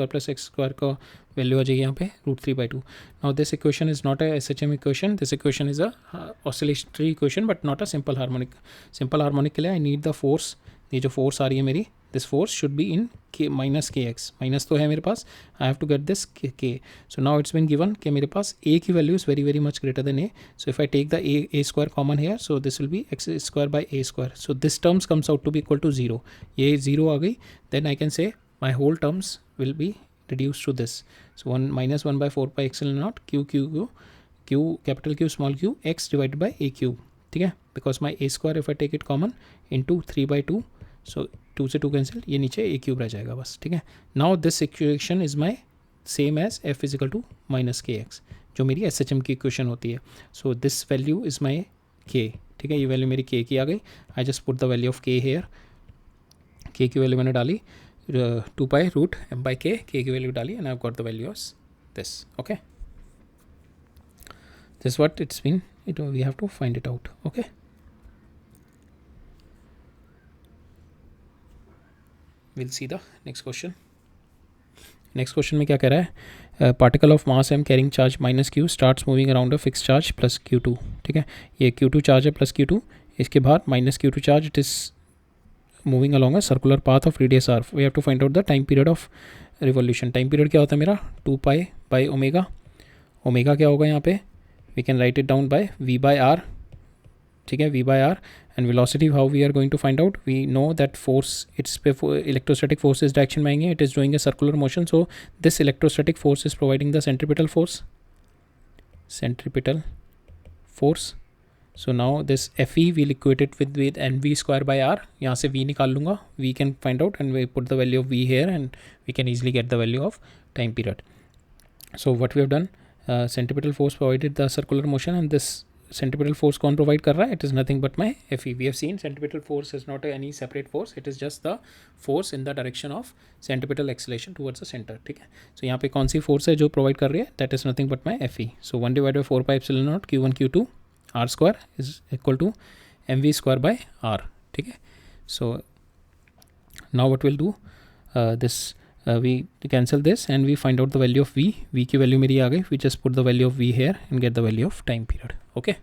Speaker 1: plus x square का वैल्यू आ जाएगी यहाँ पे √3/2. Now this equation is not a SHM equation, this equation is a oscillatory equation but not a simple harmonic. Simple harmonic के लिए I need the force. ये जो force आ रही है मेरी, this force should be in k minus k x. Minus तो है मेरे पास, I have to get this k. So now it's been given कि मेरे पास ए की value is very much greater than a. So if I take the a square common here, so this will be x square by a square. So this terms comes out to be equal to 0. ये 0 आ गई, then I can say my whole terms will be reduced to this. So 1 minus 1 by 4 pi epsilon naught q capital Q small q x divided by a cube. ठीक है, because my a square if I take it common into 3/2, so 2 से 2 cancel, ये नीचे a cube रह जाएगा बस. ठीक है, now this equation is my same as f is equal to minus kx, जो मेरी SHM की इक्वेशन होती है. so this value is my k. ठीक है, ये वैल्यू मेरी k की आ गई. I just put the value of k here. k की वैल्यू मैंने डाली 2 pi root m by k की वैल्यू डाली, and I've got the value of this. Okay, this is what it's been. We have to find it out. Okay, we'll see the next question. Next question में क्या कह रहा है, particle of mass am carrying charge minus Q starts moving around a fix charge plus Q2. ठीक है, ये Q2 charge है plus Q2, इसके बाद minus Q2 charge. It is moving along a circular path of radius r. We have to find out the time period of revolution. Time period क्या होता है मेरा 2 पाई बाई ओमेगा. ओमेगा क्या होगा यहाँ पे, we can write it down by v by r. ठीक है, v by r. And velocity how we are going to find out, we know that force its पे इलेक्ट्रोस्टैटिक फोर्स इस direction में आएंगे. It is doing a circular motion, so this electrostatic force is providing the centripetal force. So now this Fe we'll equate it with nv square by r. यहाँ से v निकाल लूँगा, v can find out and we put the value of v here and we can easily get the value of time period. So what we have done, centripetal force provided the circular motion, and this centripetal force कौन provide कर रहा है, it is nothing but my Fe. We have seen centripetal force is not any separate force, it is just the force in the direction of centripetal acceleration towards the center. ठीक है, so यहाँ पे कौन सी force है जो provide कर रही है, that is nothing but my Fe. So 1 divided by 4 pi epsilon naught q1 q2 r square is equal to mv square by r. ठीक है, so now what we'll do, this we cancel this and we find out the value of v की value मेरी आ गई. we just put the value of v here and get the value of time period. okay,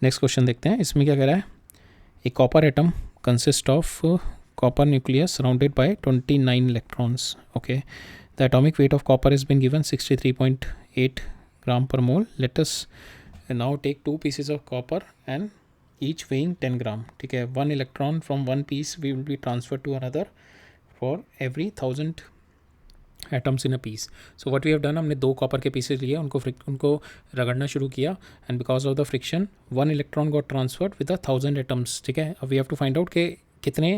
Speaker 1: next question देखते हैं. इसमें क्या कह रहा है, a copper atom consist of copper nucleus surrounded by 29 electrons. Okay, the atomic weight of copper is been given 63.8 gram per mole. Let us now take 2 pieces of copper and each weighing 10 gram. ठीक है, 1 electron from one piece we will be transferred to another for every 1000 atoms in a piece. So what we have done, हमने 2 copper के pieces लिए, उनको रगड़ना शुरू किया, and because of the friction 1 electron got transferred with 1000 atoms. ठीक है, अब we have to find out कि कितने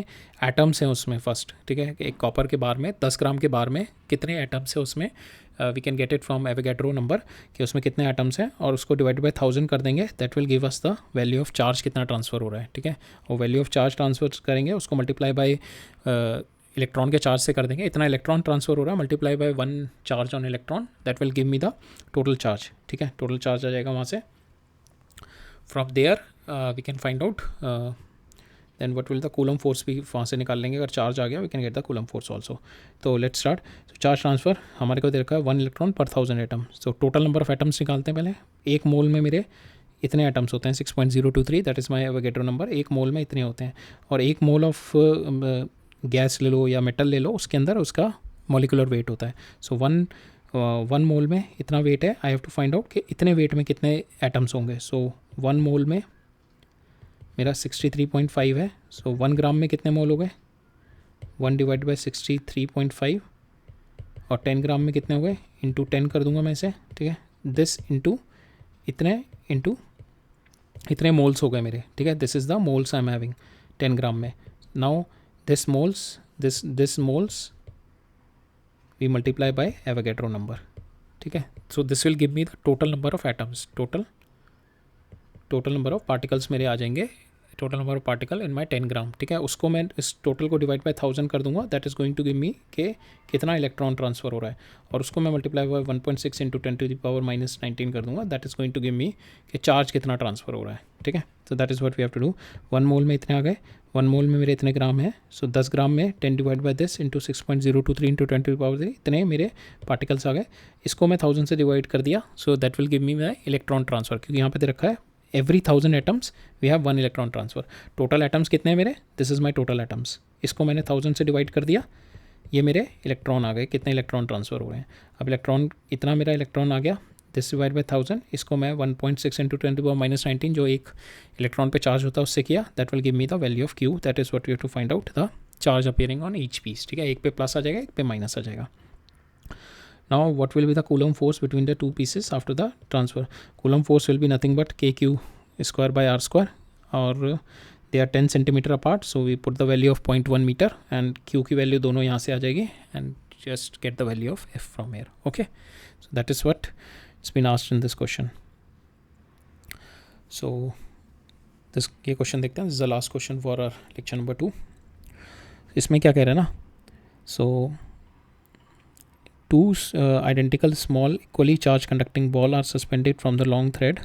Speaker 1: एटम्स हैं उसमें फर्स्ट. ठीक है, एक कॉपर के बार में 10 ग्राम के बार में कितने एटम्स हैं उसमें. We can get it from Avogadro number कि उसमें कितने एटम्स हैं, और उसको डिवाइड बाय 1000 कर देंगे. That will give us the value of charge कितना ट्रांसफ़र हो रहा है. ठीक है, और वैल्यू ऑफ चार्ज ट्रांसफर करेंगे, उसको मल्टीप्लाई बाय इलेक्ट्रॉन के चार्ज से कर देंगे. इतना इलेक्ट्रॉन ट्रांसफर हो रहा है, multiply by 1 charge on electron, that will give me the total charge. ठीक है, टोटल चार्ज आ जाएगा वहाँ से. From there we can find out then what will the coulomb force भी वहाँ से निकाल लेंगे. अगर चार्ज आ गया we can get the coulomb force also. तो लेट्स स्टार्ट. चार्ज ट्रांसफर हमारे को दे रखा है 1 इलेक्ट्रॉन पर 1000 atom. So total number of atoms निकालते हैं पहले. एक मोल में मेरे इतने एटम्स होते हैं 6.023, that is my Avogadro number. एक मोल में इतने होते हैं, और एक मोल ऑफ गैस ले लो या मेटल ले लो, उसके अंदर उसका मॉलिकुलर वेट होता है. सो वन मोल में इतना वेट है. I have to find out कि इतने वेट में कितने एटम्स होंगे. सो 1 मोल में मेरा 63.5 है. सो 1 ग्राम में कितने मोल हो गए, 1 डिवाइड बाई 63.5, और 10 ग्राम में कितने हो गए, इंटू 10 कर दूंगा मैं इसे. ठीक है, दिस इंटू इतने इंटू इतने मोल्स हो गए मेरे. ठीक है, this is the moles I am having 10 gram में. Now this moles we multiply by Avogadro number. ठीक है, so this will give me the total number of atoms. Total number of particles मेरे आ जाएंगे, total number of particle in my 10 gram. ठीक है, उसको मैं इस टोटल को डिवाइड बाय 1000 कर दूंगा. That is going to give me के कितना इलेक्ट्रॉन ट्रांसफर हो रहा है, और उसको मैं मल्टीप्लाई बाय 1.6 इंटू 10⁻⁻19 कर दूंगा. That is going to give me कि चार्ज कितना ट्रांसफर हो रहा है. ठीक है, तो that is what we have to do. 1 mole में इतने आ गए, 1 मोल में मेरे इतने ग्राम है. सो 10 ग्राम में 10 divide by this into 6.023 into 10⁻3, इतने मेरे पार्टिकल्स आ गए. इसको मैं 1000 से डिवाइड कर दिया. So that will give me my electron transfer, क्योंकि यहाँ पे दे रखा है every 1000 atoms we have 1 electron transfer. Total atoms कितने हैं मेरे, this is my total atoms. इसको मैंने 1000 से डिवाइड कर दिया, ये मेरे इलेक्ट्रॉन आ गए, कितने इलेक्ट्रॉन ट्रांसफर हो रहे हैं. अब इलेक्ट्रॉन इतना मेरा इलेक्ट्रॉन आ गया, दिस डिवाइड बाई 1000. इसको मैं 1.6 इंटू 10⁻⁻19 जो एक इलेक्ट्रॉन पे चार्ज होता है उससे किया. That will give me the value of Q. That is what we have to find out the charge appearing on each piece. ठीक है, एक पे प्लस आ जाएगा, एक पे माइनस आ जाएगा. Now what will be the Coulomb force between the two pieces after the transfer? Coulomb force will be nothing but kq square by r square, or they are 10 centimeter apart, so we put the value of 0.1 meter and q की value दोनों यहाँ से आ जाएगी, and just get the value of f from here. Okay, so that is what it's been asked in this question. So this ये question देखते हैं. This is the last question for our lecture number 2. इसमें क्या कह रहे हैं ना, so two identical small equally charged conducting ball are suspended from the long thread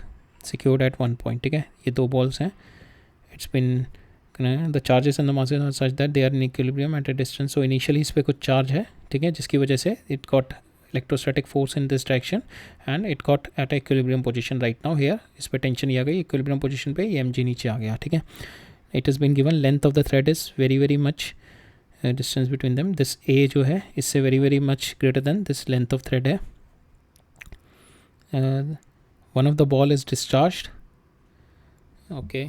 Speaker 1: secured at one point. ठीक है, ये 2 balls हैं. It's been the charges and the masses are such that they are in equilibrium at a distance. So initially इस पे कुछ charge है. ठीक है, जिसकी वजह से it got electrostatic force in this direction and it got at a equilibrium position right now here. इस पे tension ही आ गई, equilibrium position पे ये mg नीचे आ गया. ठीक है, it has been given length of the thread is very much distance between them. This a जो है इससे very much greater than this length of thread है. One of the ball is discharged. Okay,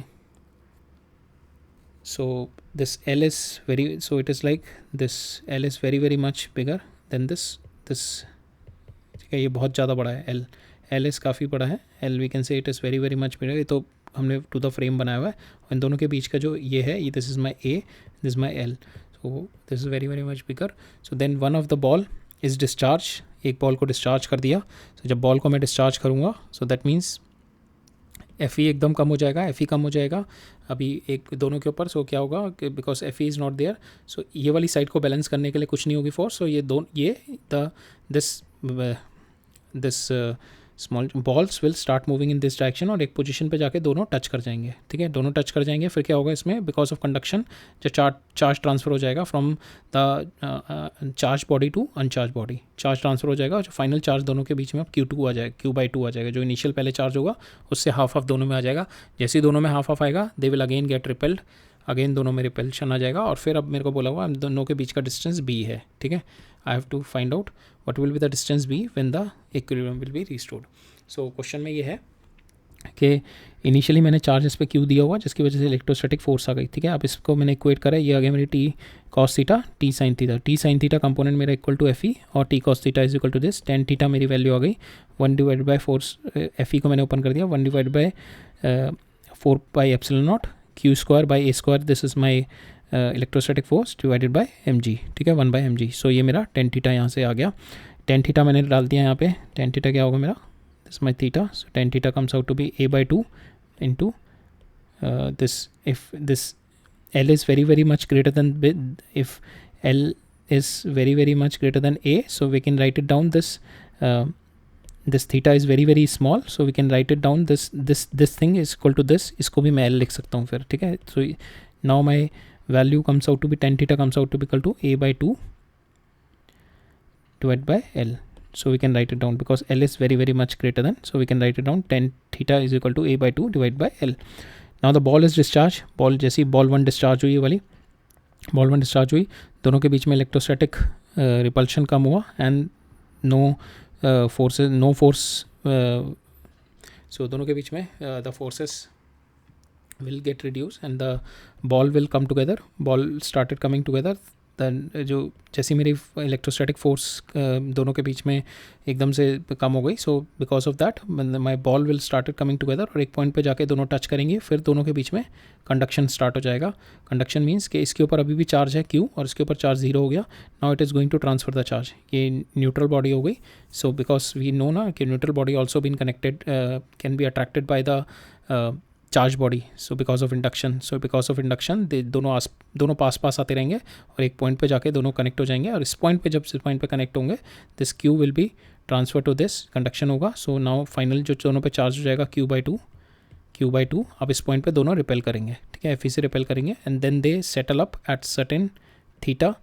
Speaker 1: so this l is very, so it is like this l is very much bigger than this. ठीक है, ये बहुत ज़्यादा बड़ा है. L is काफ़ी बड़ा है. L V can say it is very much बिगर. ये तो हमने टू द फ्रेम बनाया हुआ है. इन दोनों के बीच का जो ये है, ये this is my A, this is my L. So this is very much bigger. So then one of the ball is discharge. एक बॉल को डिस्चार्ज कर दिया. So जब बॉल को मैं डिस्चार्ज करूँगा, so that means F E एकदम कम हो जाएगा, एफ ई कम हो जाएगा अभी एक दोनों के ऊपर. सो क्या होगा कि because f e is not there, so ये वाली साइड को बैलेंस करने के लिए कुछ नहीं होगी force. So this small balls will start moving in this direction, और एक पोजीशन पे जाके दोनों टच कर जाएंगे. ठीक है, दोनों टच कर जाएंगे. फिर क्या होगा इसमें, बिकॉज ऑफ कंडक्शन जो चार्ज ट्रांसफर हो जाएगा from the charge body to uncharge body. Charge transfer हो जाएगा, और जो फाइनल चार्ज दोनों के बीच में अब Q2 आ जाएगा, Q/2 आ जाएगा. जो इनिशियल पहले चार्ज होगा उससे हाफ दोनों में आ जाएगा. जैसे ही दोनों में हाफ आएगा, they will again get repelled, again दोनों में रिपल्शन आ जाएगा. और फिर अब मेरे को बोला हुआ दोनों के बीच का डिस्टेंस b है. ठीक है, I have to find out what will be the distance b when the equilibrium will be restored. So question में ये है कि इनिशियली मैंने चार्ज इस पर क्यू दिया हुआ जिसकी वजह से इलेक्ट्रोस्टैटिक फोर्स आ गई, ठीक है। अब इसको मैंने इक्वेट करा, ये आ गया मेरी T cos theta T sine theta, T sine theta component मेरा इक्वल टू एफ ई और T cos theta is equal to this, tan theta मेरी वैल्यू आ गई 1/4, एफ ई को मैंने ओपन कर दिया 1/4πε0 q square by a square, this is my electrostatic force divided by m g, ठीक है, 1/mg। सो ये मेरा टेन थीटा यहाँ से आ गया, टेन थीटा मैंने डाल दिया यहाँ पे, टेन थीटा क्या होगा मेरा, this my theta, so tan theta comes out to be a/2 into this, if this L is very much greater than if L is very much greater than A, so we can write it down this this theta is very small, so we can write it down this thing is equal to this, इसको भी मैं L लिख सकता हूँ फिर, ठीक है। so now my value comes out to be tan theta comes out to be equal to a/2 divided by L. So we can write it down because L is very much greater than, so we can write it down tan theta is equal to a/2 divided by L. Now the ball is discharged, ball जैसी ball 1 discharge हुई, वाली ball 1 discharge हुई, दोनों के बीच में electrostatic repulsion कम हुआ and no force, सो दोनों के बीच में the forces will get reduced and the ball will come together, ball started coming together, जो जैसी मेरी इलेक्ट्रोस्टैटिक फोर्स दोनों के बीच में एकदम से कम हो गई, so because of that my ball will started coming together, और एक पॉइंट पे जाके दोनों टच करेंगे, फिर दोनों के बीच में कंडक्शन स्टार्ट हो जाएगा। कंडक्शन मीन्स कि इसके ऊपर अभी भी चार्ज है Q और इसके ऊपर चार्ज 0 हो गया, now it is going to transfer the charge, ये न्यूट्रल बॉडी हो गई। सो बिकॉज वी नो ना कि neutral body also been connected, can be attracted by the charge body, so because of induction, दोनों पास आते रहेंगे और एक पॉइंट पे जाके दोनों कनेक्ट हो जाएंगे, और इस पॉइंट पे जब इस पॉइंट पे कनेक्ट होंगे this q will be transfer to this, conduction होगा। सो नाउ फाइनल जो दोनों पे चार्ज हो जाएगा Q/2। अब इस पॉइंट पे दोनों रिपेल करेंगे, ठीक है, एफ से रिपेल करेंगे and then they settle up at certain theta,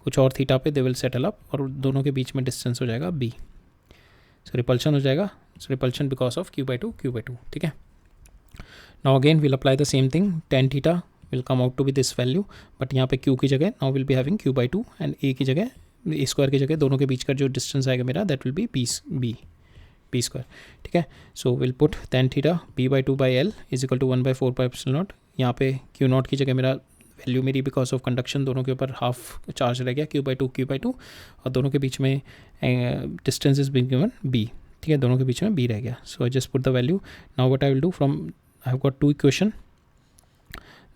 Speaker 1: कुछ और थीटा पे दे विल सेटल अप, और दोनों के बीच में डिस्टेंस हो जाएगा b, सो रिपल्शन हो जाएगा, सो रिपल्शन बिकॉज ऑफ Q/2, ठीक है। Now again we'll apply the same thing, tan theta will come out to be this value, but यहाँ पे Q की जगह now we'll be having Q/2 and A की जगह A स्क्वायर की जगह दोनों के बीच का जो डिस्टेंस आएगा मेरा that will be b square, ठीक है। So we'll put tan theta b/2 by L is equal to 1/4πε0, यहाँ पे Q0 की जगह मेरा वैल्यू मेरी बिकॉज ऑफ कंडक्शन दोनों के ऊपर हाफ चार्ज रह गया Q/2 और दोनों के बीच में distance is been given b, ठीक है, दोनों के बीच में b रह गया। So I just put the value, now what I will do, from I have got 2 equation,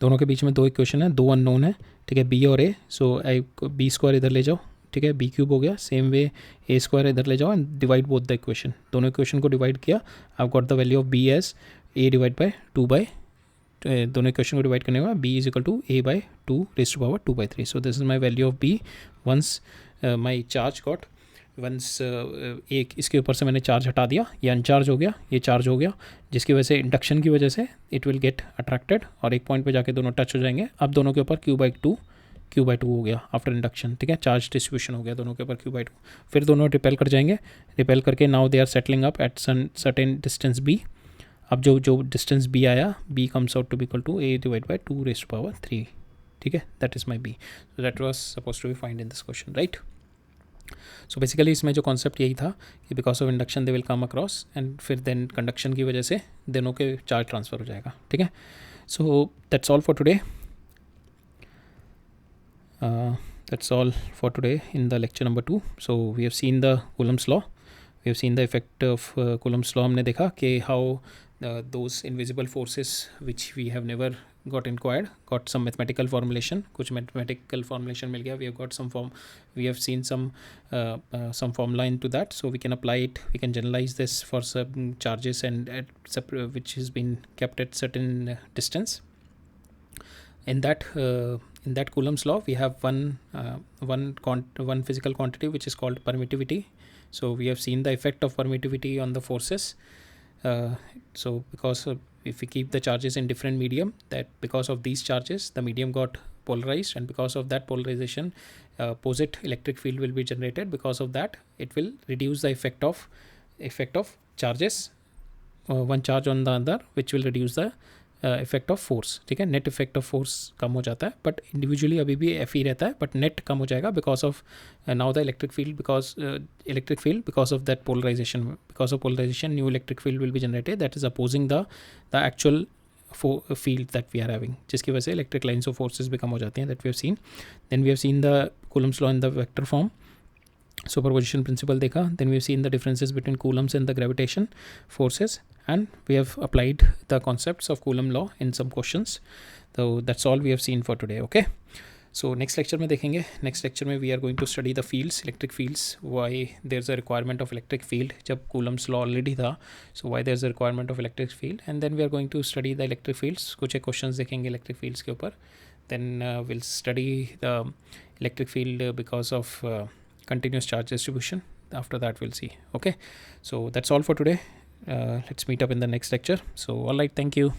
Speaker 1: दोनों के बीच में 2 इक्वेशन है, 2 अननोन है, ठीक है, b और a, so I b square इधर ले जाओ, ठीक है, b³ हो गया, सेम वे a स्क्वायर इधर ले जाओ and divide both the equation, दोनों इक्वेशन को डिवाइड किया, I have got the value of b as a divide by 2 दोनों इक्वेशन को डिवाइड करने के बाद b is equal to a/2 raised to power 2/3, so this is my value of b once my charge got, once एक इसके ऊपर से मैंने चार्ज हटा दिया, ये अनचार्ज हो गया, ये चार्ज हो गया, जिसकी वजह से इंडक्शन की वजह से इट विल गेट अट्रैक्टेड और एक पॉइंट पे जाके दोनों टच हो जाएंगे। अब दोनों के ऊपर Q/2 हो गया आफ्टर इंडक्शन, ठीक है, चार्ज डिस्ट्रीब्यूशन हो गया दोनों के ऊपर Q/2, फिर दोनों रिपेल कर जाएंगे, रिपेल करके now they are settling up at certain distance b। अब जो डिस्टेंस b आया, b comes out to be equal to a divide by 2 raised to power 3, ठीक है, that is my b, so that was suppose to be find in this question, right. So basically इसमें जो concept यही था कि because of induction they will come across and फिर then conduction की वजह से दोनों के चार्ज ट्रांसफ़र हो जाएगा, ठीक है। So that's all for today, that's all for today in the lecture number 2. So we have seen the Coulomb's law, we have seen the effect of Coulomb's law, हमने देखा कि how those invisible forces which we have never got inquired got some mathematical formulation, कुछ mathematical formulation मिल गया, we have got some form, we have seen some formula into that, so we can apply it, we can generalize this for some charges and which has been kept at certain distance. In that Coulomb's law we have one physical quantity which is called permittivity. So we have seen the effect of permittivity on the forces. So because if we keep the charges in different medium, that because of these charges the medium got polarized, and because of that polarization opposite electric field will be generated. Because of that it will reduce the effect of charges, one charge on the other, which will reduce the effect of force, ठीक है, net effect of force कम हो जाता है, but individually अभी भी F ही रहता है, बट नेट कम हो जाएगा because of now the electric field, because of that polarization, because of polarization new electric field will be generated that is opposing the actual field that we are having, जिसकी वजह से electric lines of forces भी कम हो जाती हैं, that we have seen. Then we have seen the Coulomb's law in the vector form, superposition principle देखा. Then we have seen the differences between Coulomb's and the gravitation forces, and we have applied the concepts of Coulomb law in some questions. तो that's all we have seen for today. Okay, so next lecture में देखेंगे. Next lecture में we are going to study the fields, electric fields, why there is a requirement of electric field जब Coulomb's law already था, so why there is a requirement of electric field, and then we are going to study the electric fields. कुछ एक questions देखेंगे electric fields के ऊपर. Then will study the electric field because of continuous charge distribution. After that we'll see. Okay, so that's all for today. Let's meet up in the next lecture. So all right, thank you.